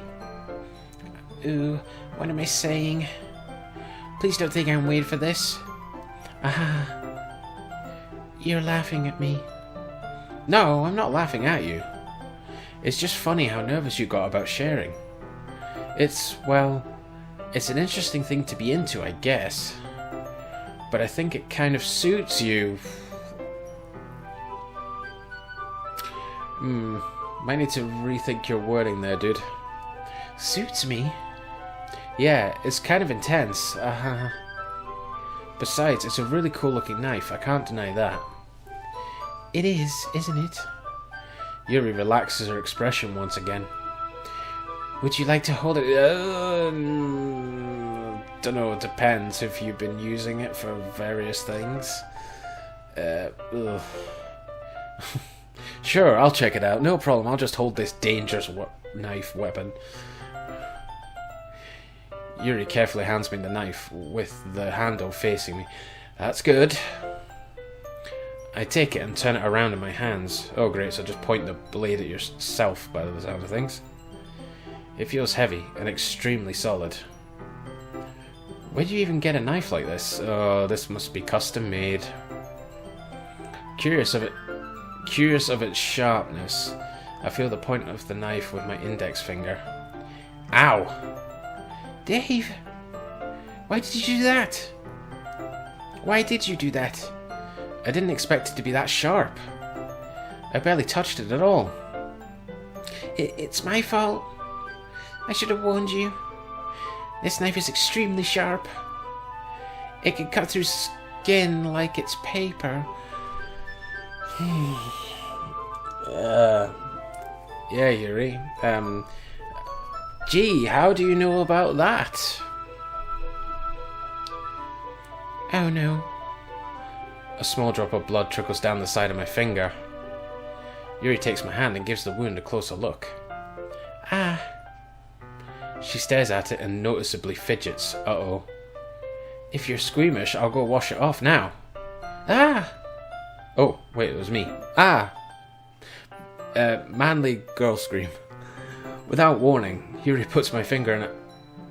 Ooh, what am I saying? Please don't think I'm weird for this. Aha. You're laughing at me. No, I'm not laughing at you. It's just funny how nervous you got about sharing. It's an interesting thing to be into, I guess. But I think it kind of suits you. Might need to rethink your wording there, dude. Suits me? Yeah, it's kind of intense. Besides, it's a really cool looking knife, I can't deny that. It is, isn't it? Yuri relaxes her expression once again. Would you like to hold it? Dunno, it depends if you've been using it for various things. Sure, I'll check it out, no problem, I'll just hold this dangerous knife weapon. Yuri carefully hands me the knife, with the handle facing me. That's good. I take it and turn it around in my hands. Oh great, so just point the blade at yourself by the sound of things. It feels heavy and extremely solid. Where'd you even get a knife like this? Oh, this must be custom made. Curious of its sharpness, I feel the point of the knife with my index finger. Ow! Dave, why did you do that? Why did you do that? I didn't expect it to be that sharp. I barely touched it at all. It's my fault. I should have warned you. This knife is extremely sharp. It can cut through skin like it's paper. Yeah, Yuri. Gee, how do you know about that? Oh no. A small drop of blood trickles down the side of my finger. Yuri takes my hand and gives the wound a closer look. Ah. She stares at it and noticeably fidgets. Uh-oh. If you're squeamish, I'll go wash it off now. Ah! Oh, wait, it was me. Ah! Manly girl scream. Without warning, Yuri puts my finger in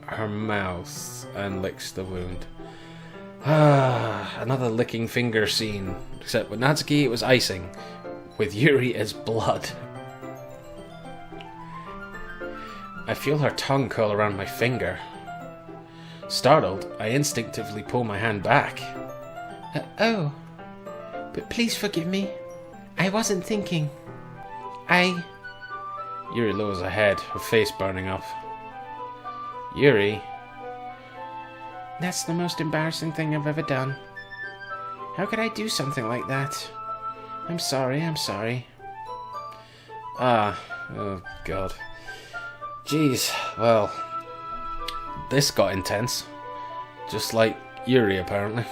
her mouth and licks the wound. Ah, another licking finger scene. Except with Natsuki it was icing. With Yuri it's blood. I feel her tongue curl around my finger. Startled, I instinctively pull my hand back. Oh. But please forgive me. I wasn't thinking. Yuri lowers her head, her face burning up. Yuri. That's the most embarrassing thing I've ever done. How could I do something like that? I'm sorry. Oh god. Jeez, well, this got intense. Just like Yuri, apparently.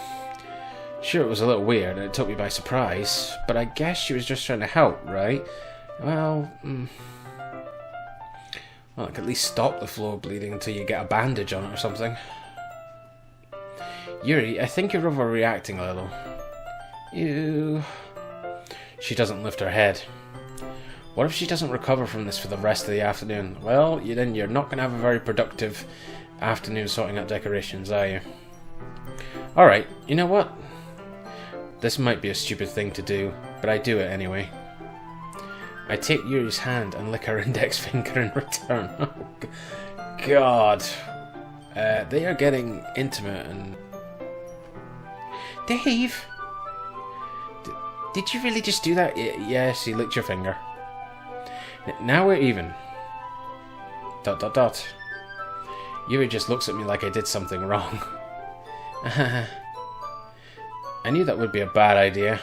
Sure, it was a little weird and it took me by surprise, but I guess she was just trying to help, right? Well, I could at least stop the flow of bleeding until you get a bandage on it or something. Yuri, I think you're overreacting a little. Ew. She doesn't lift her head. What if she doesn't recover from this for the rest of the afternoon? Well, then you're not going to have a very productive afternoon sorting out decorations, are you? Alright, you know what? This might be a stupid thing to do, but I do it anyway. I take Yuri's hand and lick her index finger in return. Oh, God. They are getting intimate and... Dave! Did you really just do that? Yes, he licked your finger. Now we're even. ... Yuri just looks at me like I did something wrong. I knew that would be a bad idea.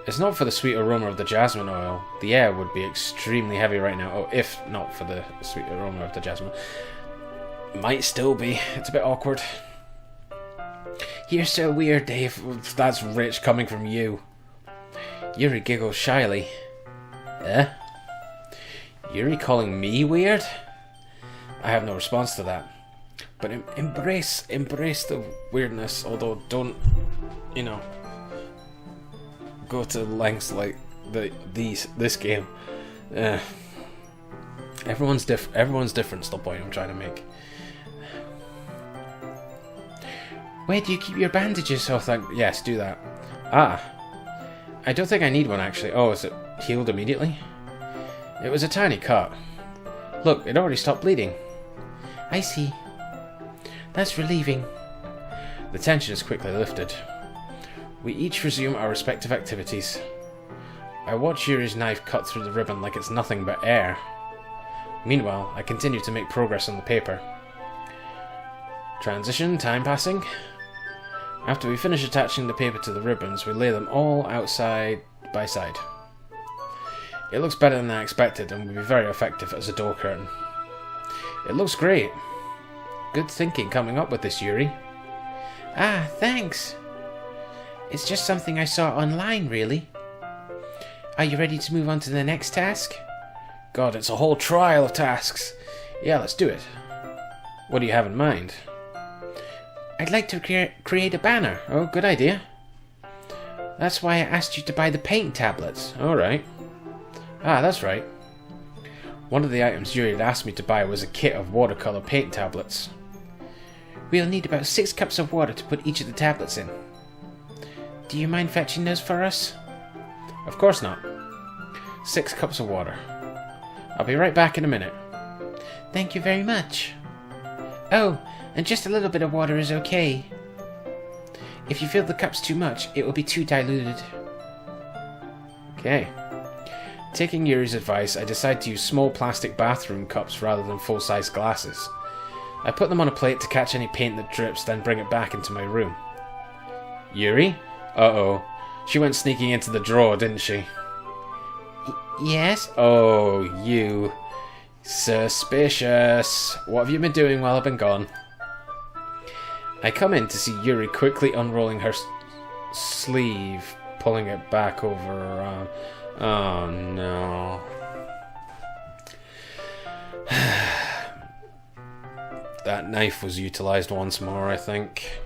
It's not for the sweet aroma of the jasmine oil. The air would be extremely heavy right now. Oh, if not for the sweet aroma of the jasmine. Might still be. It's a bit awkward. You're so weird, Dave. That's rich coming from you. Yuri giggles shyly. Eh? Yuri calling me weird? I have no response to that. But embrace the weirdness, although don't, go to lengths like this game. Everyone's different's the point I'm trying to make. Where do you keep your bandages? Oh, yes, do that. Ah, I don't think I need one actually. Oh, is it healed immediately? It was a tiny cut. Look, it already stopped bleeding. I see. That's relieving. The tension is quickly lifted. We each resume our respective activities. I watch Yuri's knife cut through the ribbon like it's nothing but air. Meanwhile, I continue to make progress on the paper. Transition, time passing. After we finish attaching the paper to the ribbons, we lay them all out side by side. It looks better than I expected and will be very effective as a door curtain. It looks great. Good thinking coming up with this, Yuri. Ah, thanks. It's just something I saw online, really. Are you ready to move on to the next task? God, it's a whole trial of tasks. Yeah, let's do it. What do you have in mind? I'd like to create a banner. Oh, good idea. That's why I asked you to buy the paint tablets. Alright. Ah, that's right. One of the items Yuri had asked me to buy was a kit of watercolor paint tablets. We'll need about 6 cups of water to put each of the tablets in. Do you mind fetching those for us? Of course not. 6 cups of water. I'll be right back in a minute. Thank you very much. Oh, and just a little bit of water is okay. If you fill the cups too much, it will be too diluted. Okay. Taking Yuri's advice, I decide to use small plastic bathroom cups rather than full-size glasses. I put them on a plate to catch any paint that drips, then bring it back into my room. Yuri? Uh-oh. She went sneaking into the drawer, didn't she? Yes? Oh, you. Suspicious. What have you been doing while I've been gone? I come in to see Yuri quickly unrolling her sleeve, pulling it back over her arm. Oh, no. That knife was utilized once more, I think.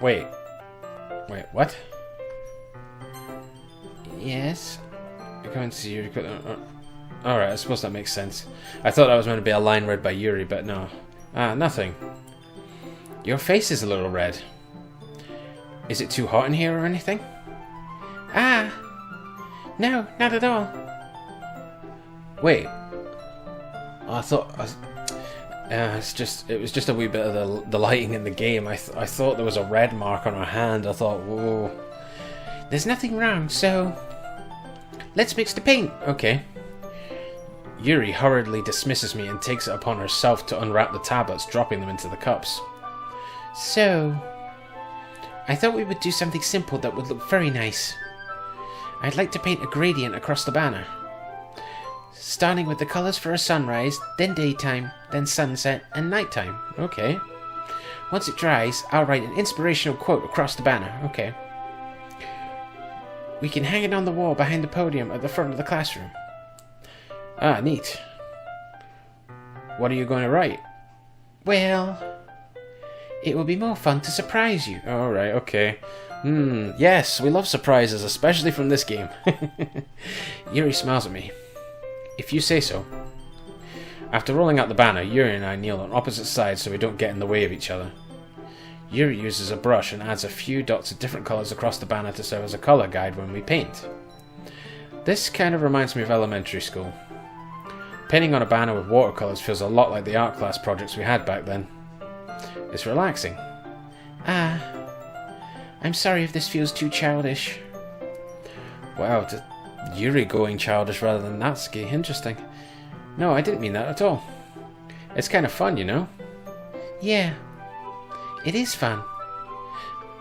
Wait, what? Yes? You're going to see Yuri. Alright, I suppose that makes sense. I thought that was meant to be a line read by Yuri, but no. Nothing. Your face is a little red. Is it too hot in here or anything? No, not at all. Wait. I thought... it was just a wee bit of the lighting in the game. I thought there was a red mark on her hand. I thought, whoa. There's nothing wrong, so... let's mix the paint. Okay. Yuri hurriedly dismisses me and takes it upon herself to unwrap the tablets, dropping them into the cups. So... I thought we would do something simple that would look very nice. I'd like to paint a gradient across the banner. Starting with the colours for a sunrise, then daytime, then sunset, and nighttime. Okay. Once it dries, I'll write an inspirational quote across the banner. Okay. We can hang it on the wall behind the podium at the front of the classroom. Neat. What are you going to write? Well, it will be more fun to surprise you. Alright, okay. Yes, we love surprises, especially from this game. Yuri smiles at me. If you say so. After rolling out the banner, Yuri and I kneel on opposite sides so we don't get in the way of each other. Yuri uses a brush and adds a few dots of different colours across the banner to serve as a colour guide when we paint. This kind of reminds me of elementary school. Painting on a banner with watercolours feels a lot like the art class projects we had back then. It's relaxing. I'm sorry if this feels too childish. Wow, Yuri going childish rather than Natsuki. Interesting. No, I didn't mean that at all. It's kind of fun, you know? Yeah, it is fun.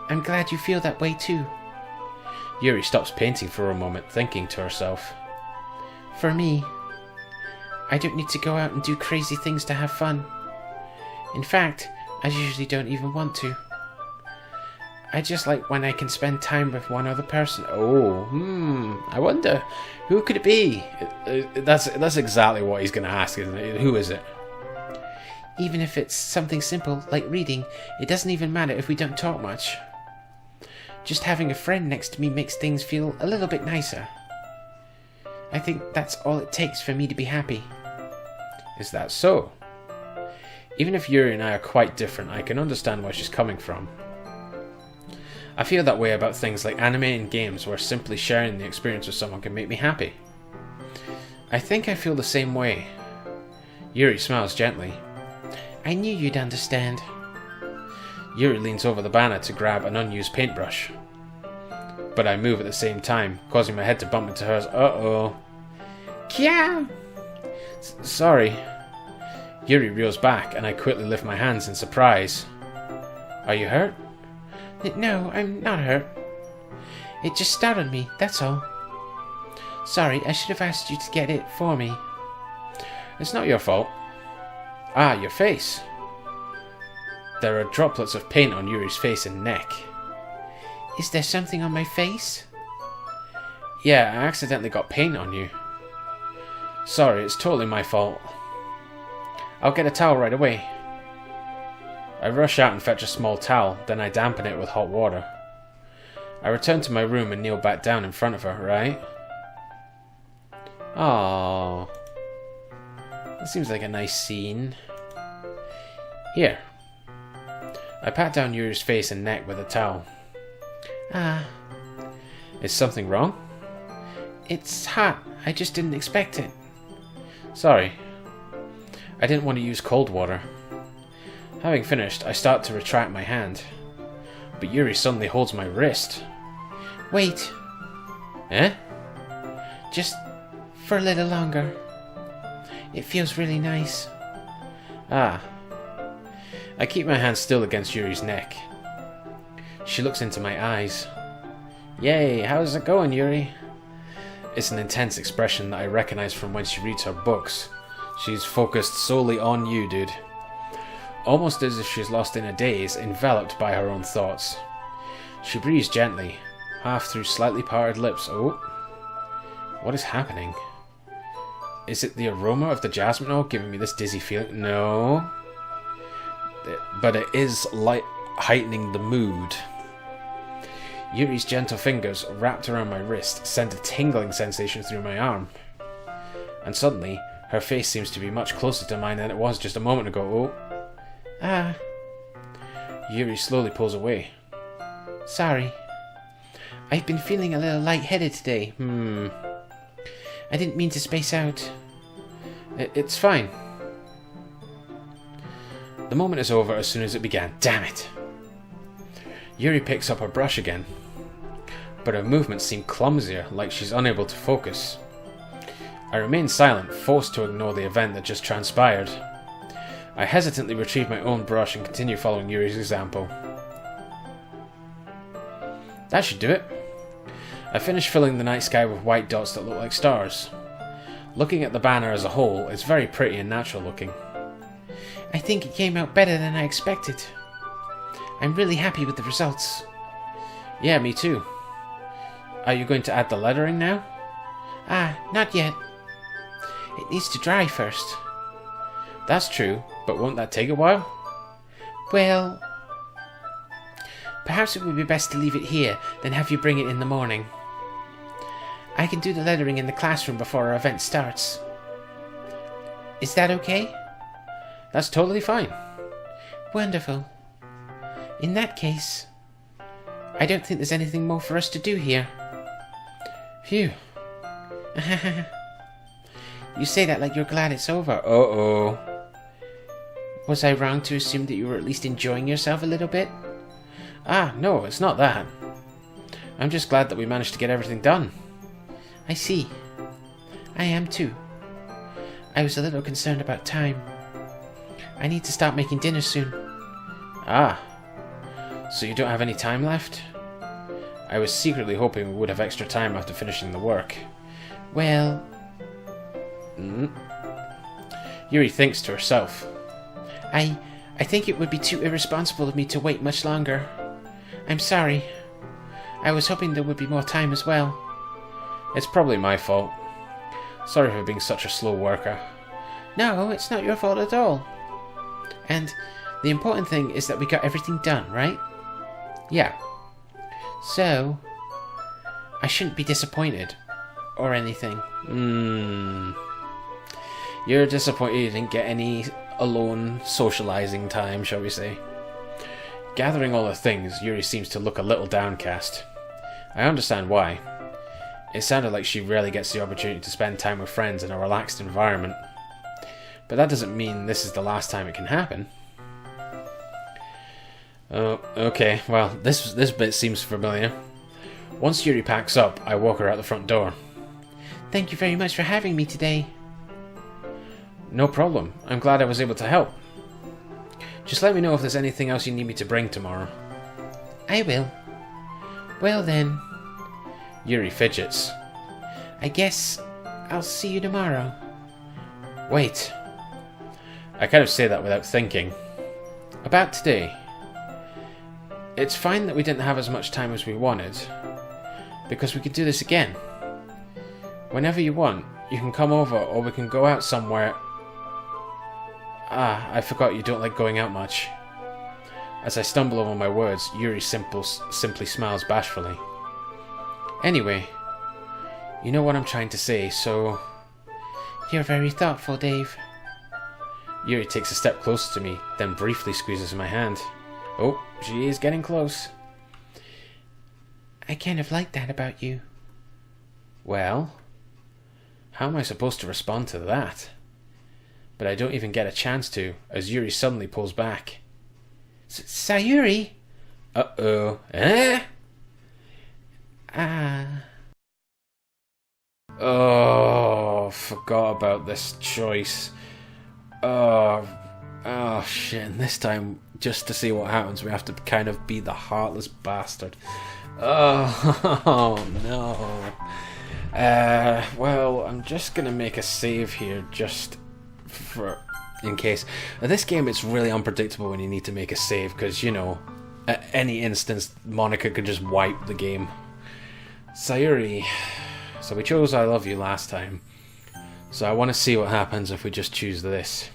I'm glad you feel that way too. Yuri stops painting for a moment, thinking to herself. For me, I don't need to go out and do crazy things to have fun. In fact, I usually don't even want to. I just like when I can spend time with one other person. I wonder, who could it be? That's exactly what he's going to ask, isn't it? Who is it? Even if it's something simple, like reading, it doesn't even matter if we don't talk much. Just having a friend next to me makes things feel a little bit nicer. I think that's all it takes for me to be happy. Is that so? Even if Yuri and I are quite different, I can understand where she's coming from. I feel that way about things like anime and games, where simply sharing the experience with someone can make me happy. I think I feel the same way. Yuri smiles gently. I knew you'd understand. Yuri leans over the banner to grab an unused paintbrush. But I move at the same time, causing my head to bump into hers. Uh-oh. Kya! Sorry. Yuri reels back, and I quickly lift my hands in surprise. Are you hurt? No, I'm not hurt. It just startled me, that's all. Sorry, I should have asked you to get it for me. It's not your fault. Your face. There are droplets of paint on Yuri's face and neck. Is there something on my face? Yeah, I accidentally got paint on you. Sorry, it's totally my fault. I'll get a towel right away. I rush out and fetch a small towel, then I dampen it with hot water. I return to my room and kneel back down in front of her, right? Aww. That seems like a nice scene. Here. I pat down Yuri's face and neck with a towel. Is something wrong? It's hot. I just didn't expect it. Sorry. I didn't want to use cold water. Having finished, I start to retract my hand. But Yuri suddenly holds my wrist. Wait. Eh? Just for a little longer. It feels really nice. Ah. I keep my hand still against Yuri's neck. She looks into my eyes. Yay, how's it going, Yuri? It's an intense expression that I recognize from when she reads her books. She's focused solely on you, dude. Almost as if she's lost in a daze, enveloped by her own thoughts. She breathes gently, half through slightly parted lips. Oh. What is happening? Is it the aroma of the jasmine oil giving me this dizzy feeling? No. But it is heightening the mood. Yuri's gentle fingers, wrapped around my wrist, send a tingling sensation through my arm. And suddenly, her face seems to be much closer to mine than it was just a moment ago. Oh. Ah. Yuri slowly pulls away. Sorry. I've been feeling a little lightheaded today. I didn't mean to space out. It's fine. The moment is over as soon as it began. Damn it! Yuri picks up her brush again, but her movements seem clumsier, like she's unable to focus. I remain silent, forced to ignore the event that just transpired. I hesitantly retrieve my own brush and continue following Yuri's example. That should do it. I finish filling the night sky with white dots that look like stars. Looking at the banner as a whole, it's very pretty and natural looking. I think it came out better than I expected. I'm really happy with the results. Yeah, me too. Are you going to add the lettering now? Ah, not yet. It needs to dry first. That's true, but won't that take a while? Well, perhaps it would be best to leave it here, then have you bring it in the morning. I can do the lettering in the classroom before our event starts. Is that okay? That's totally fine. Wonderful. In that case, I don't think there's anything more for us to do here. Phew. You say that like you're glad it's over. Uh-oh. Was I wrong to assume that you were at least enjoying yourself a little bit? Ah, no, it's not that. I'm just glad that we managed to get everything done. I see. I am too. I was a little concerned about time. I need to start making dinner soon. Ah. So you don't have any time left? I was secretly hoping we would have extra time after finishing the work. Well... Yuri thinks to herself. I think it would be too irresponsible of me to wait much longer. I'm sorry. I was hoping there would be more time as well. It's probably my fault. Sorry for being such a slow worker. No, it's not your fault at all. And the important thing is that we got everything done, right? Yeah. So, I shouldn't be disappointed. Or anything. You're disappointed you didn't get any alone socializing time, shall we say. Gathering all the things, Yuri seems to look a little downcast. I understand why. It sounded like she rarely gets the opportunity to spend time with friends in a relaxed environment. But that doesn't mean this is the last time it can happen. Oh, okay, well, this bit seems familiar. Once Yuri packs up, I walk her out the front door. Thank you very much for having me today. No problem. I'm glad I was able to help. Just let me know if there's anything else you need me to bring tomorrow. I will. Well then. Yuri fidgets. I guess I'll see you tomorrow. Wait. I kind of say that without thinking. About today. It's fine that we didn't have as much time as we wanted, because we could do this again. Whenever you want, you can come over or we can go out somewhere. Ah, I forgot you don't like going out much. As I stumble over my words, Yuri simply smiles bashfully. Anyway, you know what I'm trying to say, so... You're very thoughtful, Dave. Yuri takes a step closer to me, then briefly squeezes my hand. Oh, she is getting close. I kind of like that about you. Well, how am I supposed to respond to that? but I don't even get a chance to, as Yuri suddenly pulls back. Sayuri? Uh-oh. Eh? Oh, forgot about this choice. Oh, shit. And this time, just to see what happens, we have to kind of be the heartless bastard. Oh, no. Well, I'm just gonna make a save here, just in case. This game, it's really unpredictable when you need to make a save, because, you know, at any instance, Monica could just wipe the game. Sayuri. So we chose I Love You last time. So I want to see what happens if we just choose this.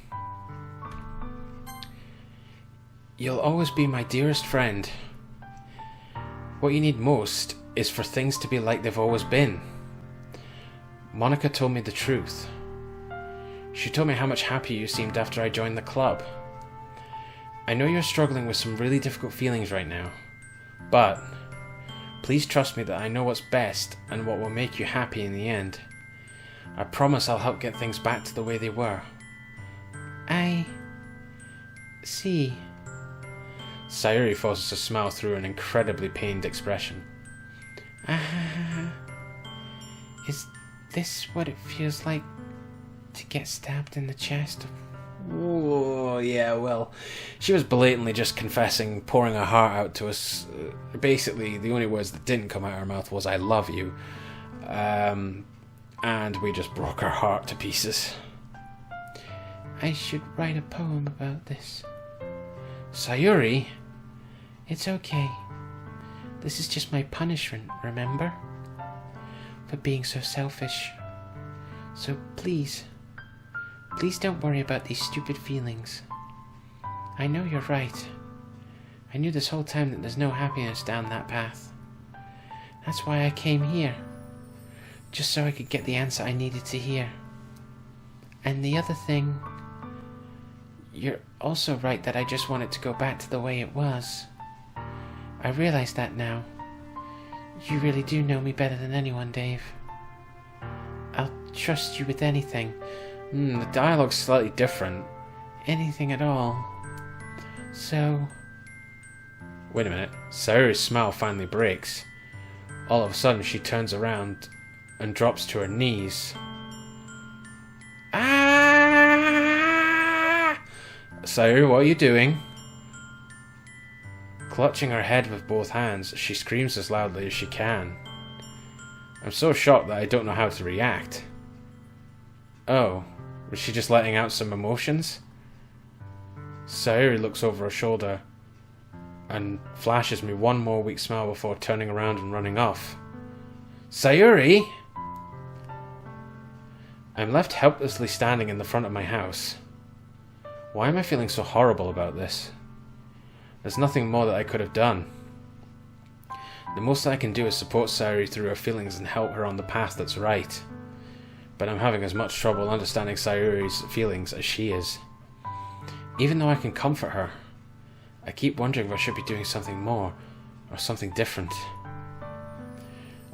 You'll always be my dearest friend. What you need most is for things to be like they've always been. Monica told me the truth. She told me how much happier you seemed after I joined the club. I know you're struggling with some really difficult feelings right now, but please trust me that I know what's best and what will make you happy in the end. I promise I'll help get things back to the way they were. I see. Sayuri forces a smile through an incredibly pained expression. Is this what it feels like to get stabbed in the chest? Oh, yeah, well, she was blatantly just confessing, pouring her heart out to us. Basically, the only words that didn't come out of her mouth was, I love you. And we just broke her heart to pieces. I should write a poem about this. Sayuri? It's okay. This is just my punishment, remember? For being so selfish. So please don't worry about these stupid feelings. I know you're right. I knew this whole time that there's no happiness down that path. That's why I came here. Just so I could get the answer I needed to hear. And the other thing, you're also right that I just want it to go back to the way it was. I realize that now. You really do know me better than anyone, Dave. I'll trust you with anything. The dialogue's slightly different. Anything at all. So... Wait a minute. Sayuri's smile finally breaks. All of a sudden, she turns around and drops to her knees. Ah! Sayuri, what are you doing? Clutching her head with both hands, she screams as loudly as she can. I'm so shocked that I don't know how to react. Oh, was she just letting out some emotions? Sayuri looks over her shoulder and flashes me one more weak smile before turning around and running off. Sayuri! I'm left helplessly standing in the front of my house. Why am I feeling so horrible about this? There's nothing more that I could have done. The most I can do is support Sayuri through her feelings and help her on the path that's right. But I'm having as much trouble understanding Sayuri's feelings as she is. Even though I can comfort her, I keep wondering if I should be doing something more, or something different.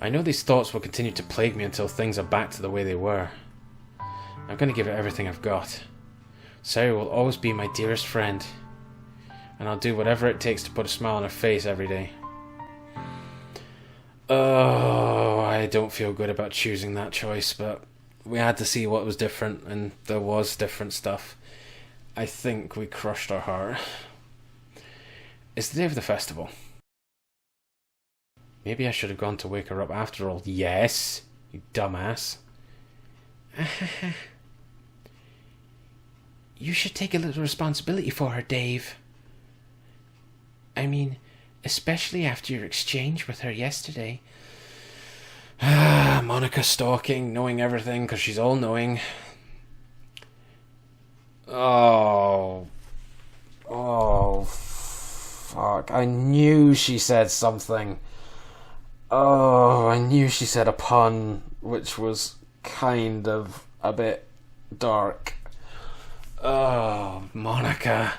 I know these thoughts will continue to plague me until things are back to the way they were. I'm going to give it everything I've got. Sayuri will always be my dearest friend, and I'll do whatever it takes to put a smile on her face every day. Oh, I don't feel good about choosing that choice, but we had to see what was different, and there was different stuff. I think we crushed her heart. It's the day of the festival. Maybe I should have gone to wake her up after all. Yes, you dumbass. You should take a little responsibility for her, Dave. I mean, especially after your exchange with her yesterday. Monica stalking, knowing everything because she's all-knowing. Oh, fuck. I knew she said something. Oh, I knew she said a pun, which was kind of a bit dark. Oh, Monica.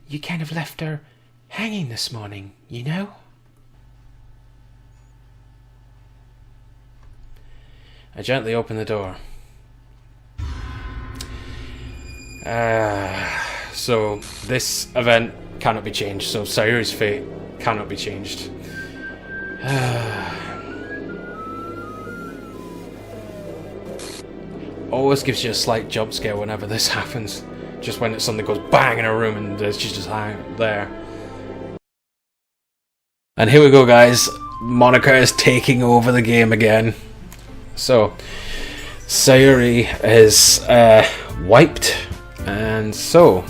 You kind of left her hanging this morning, you know? I gently opened the door. So this event cannot be changed. So Sayuri's fate cannot be changed. Always gives you a slight jump scare whenever this happens. Just when it suddenly goes bang in a room and she's just hanging there. And here we go, guys. Monica is taking over the game again. So Sayuri is wiped, and so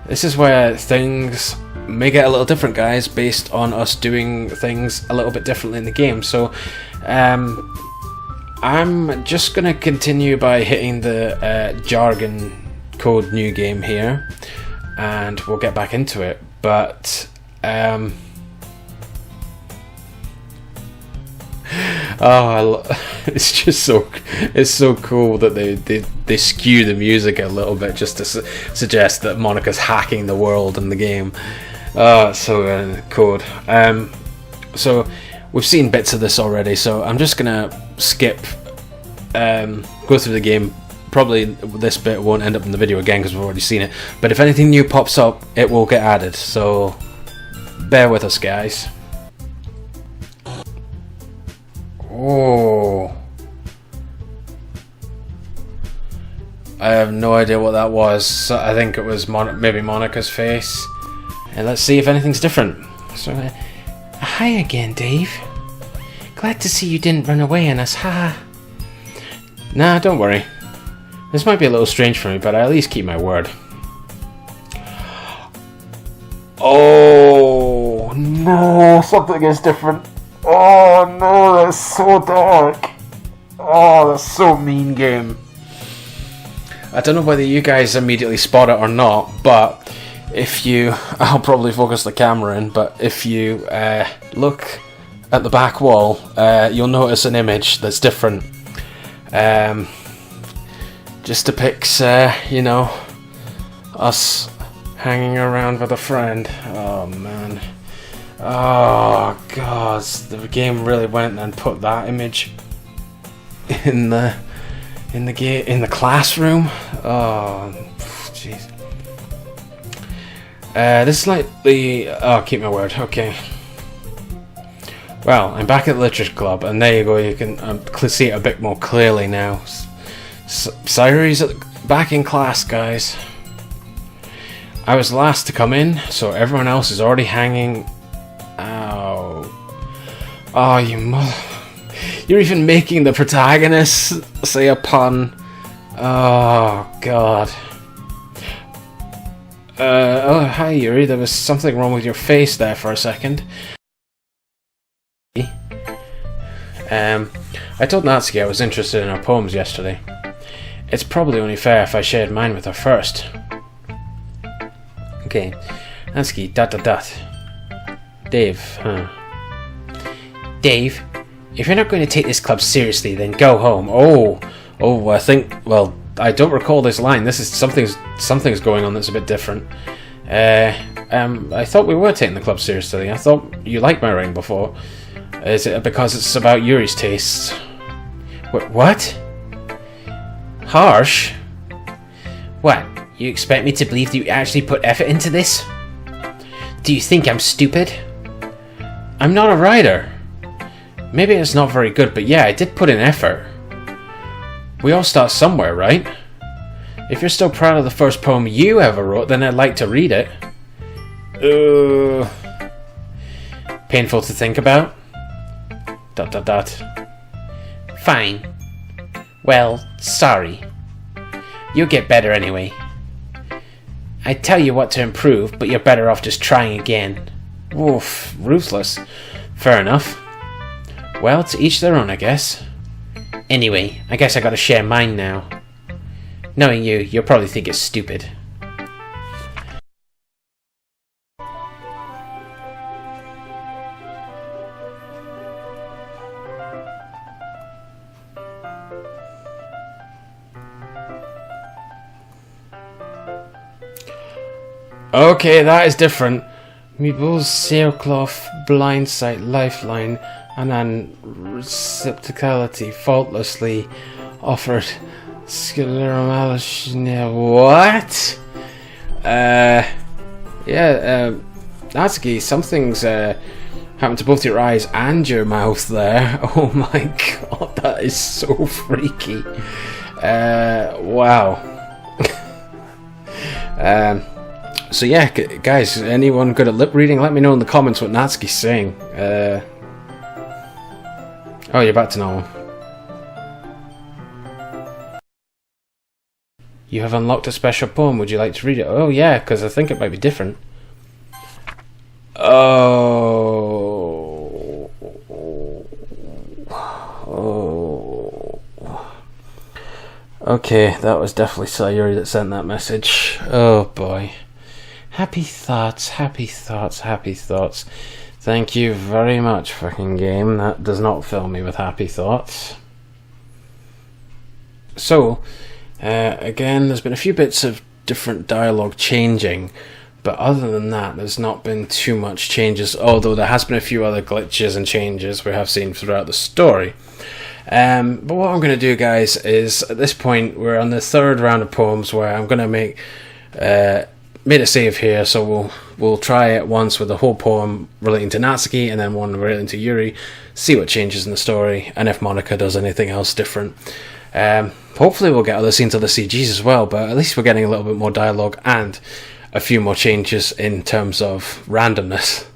this is where things may get a little different, guys, based on us doing things a little bit differently in the game. So I'm just gonna continue by hitting the jargon code new game here, and we'll get back into it. But it's just so cool that they skew the music a little bit just to suggest that Monica's hacking the world in the game. It's so cool. So we've seen bits of this already, so I'm just gonna skip, go through the game. Probably this bit won't end up in the video again because we've already seen it, but if anything new pops up, it will get added, so bear with us, guys. Oh, I have no idea what that was. I think it was maybe Monica's face. And let's see if anything's different. So, hi again, Dave. Glad to see you didn't run away on us, haha. Nah, don't worry. This might be a little strange for me, but I at least keep my word. Oh no, something is different. Oh no, that's so dark. Oh, that's so mean, game. I don't know whether you guys immediately spot it or not, but if you... I'll probably focus the camera in, but if you look at the back wall, you'll notice an image that's different. Just depicts, you know, us hanging around with a friend. Oh man. Oh god, the game really went and put that image in the classroom. Oh jeez. This slightly... Oh, keep my word. Okay. Well, I'm back at the Literature Club, and there you go. You can see it a bit more clearly now. Sayuri's back in class, guys. I was the last to come in, so everyone else is already hanging. Ow. Oh, you mother... You're even making the protagonist say a pun. Oh, God. Oh, hi, Yuri. There was something wrong with your face there for a second. I told Natsuki I was interested in her poems yesterday. It's probably only fair if I shared mine with her first. Okay. Natsuki, ... Dave, huh? Dave, if you're not going to take this club seriously, then go home. Oh, I think... Well, I don't recall this line. This is... Something's going on that's a bit different. I thought we were taking the club seriously. I thought you liked my ring before. Is it because it's about Yuri's tastes? What? Harsh? What? You expect me to believe that you actually put effort into this? Do you think I'm stupid? I'm not a writer. Maybe it's not very good, but yeah, I did put in effort. We all start somewhere, right? If you're still proud of the first poem you ever wrote, then I'd like to read it. Painful to think about? ... Fine. Well, sorry. You'll get better anyway. I'd tell you what to improve, but you're better off just trying again. Oof, ruthless. Fair enough. Well, to each their own, I guess. Anyway, I guess I gotta share mine now. Knowing you, you'll probably think it's stupid. Okay, that is different. Meeple's sailcloth, blindsight, lifeline, and receptaclity faultlessly offered What? Yeah, Natsuki, something's happened to both your eyes and your mouth there. Oh my god, that is so freaky. Wow. So yeah, guys, anyone good at lip reading? Let me know in the comments what Natsuki's saying. Oh, you're about to know. You have unlocked a special poem. Would you like to read it? Oh yeah, because I think it might be different. Oh. Okay, that was definitely Yuri that sent that message. Oh boy. Happy thoughts, happy thoughts, happy thoughts. Thank you very much, fucking game. That does not fill me with happy thoughts. So, again, there's been a few bits of different dialogue changing, but other than that, there's not been too much changes, although there has been a few other glitches and changes we have seen throughout the story. But what I'm going to do, guys, is at this point, we're on the third round of poems where I'm going to made a save here, so we'll try it once with the whole poem relating to Natsuki and then one relating to Yuri, see what changes in the story, and if Monica does anything else different. Hopefully we'll get other scenes of the CGs as well, but at least we're getting a little bit more dialogue and a few more changes in terms of randomness.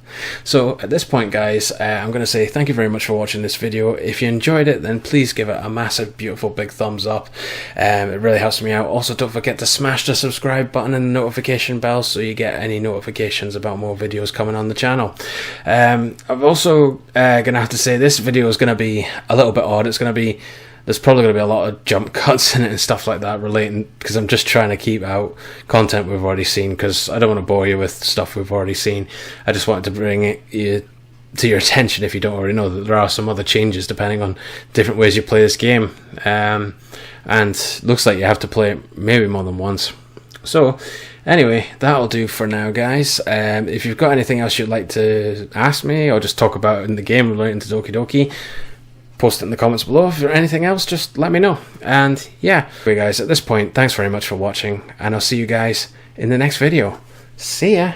So at this point, guys, I'm going to say thank you very much for watching this video. If you enjoyed it, then please give it a massive, beautiful, big thumbs up. It really helps me out. Also, don't forget to smash the subscribe button and the notification bell so you get any notifications about more videos coming on the channel. I'm also going to have to say this video is going to be a little bit odd. There's probably going to be a lot of jump cuts in it and stuff like that relating, because I'm just trying to keep out content we've already seen, because I don't want to bore you with stuff we've already seen. I just wanted to bring it to your attention, if you don't already know, that there are some other changes depending on different ways you play this game. And looks like you have to play it maybe more than once. So anyway, that'll do for now, guys. If you've got anything else you'd like to ask me or just talk about in the game relating to Doki Doki, post it in the comments below. If there's anything else, just let me know. And yeah, okay guys, at this point, thanks very much for watching, and I'll see you guys in the next video. See ya!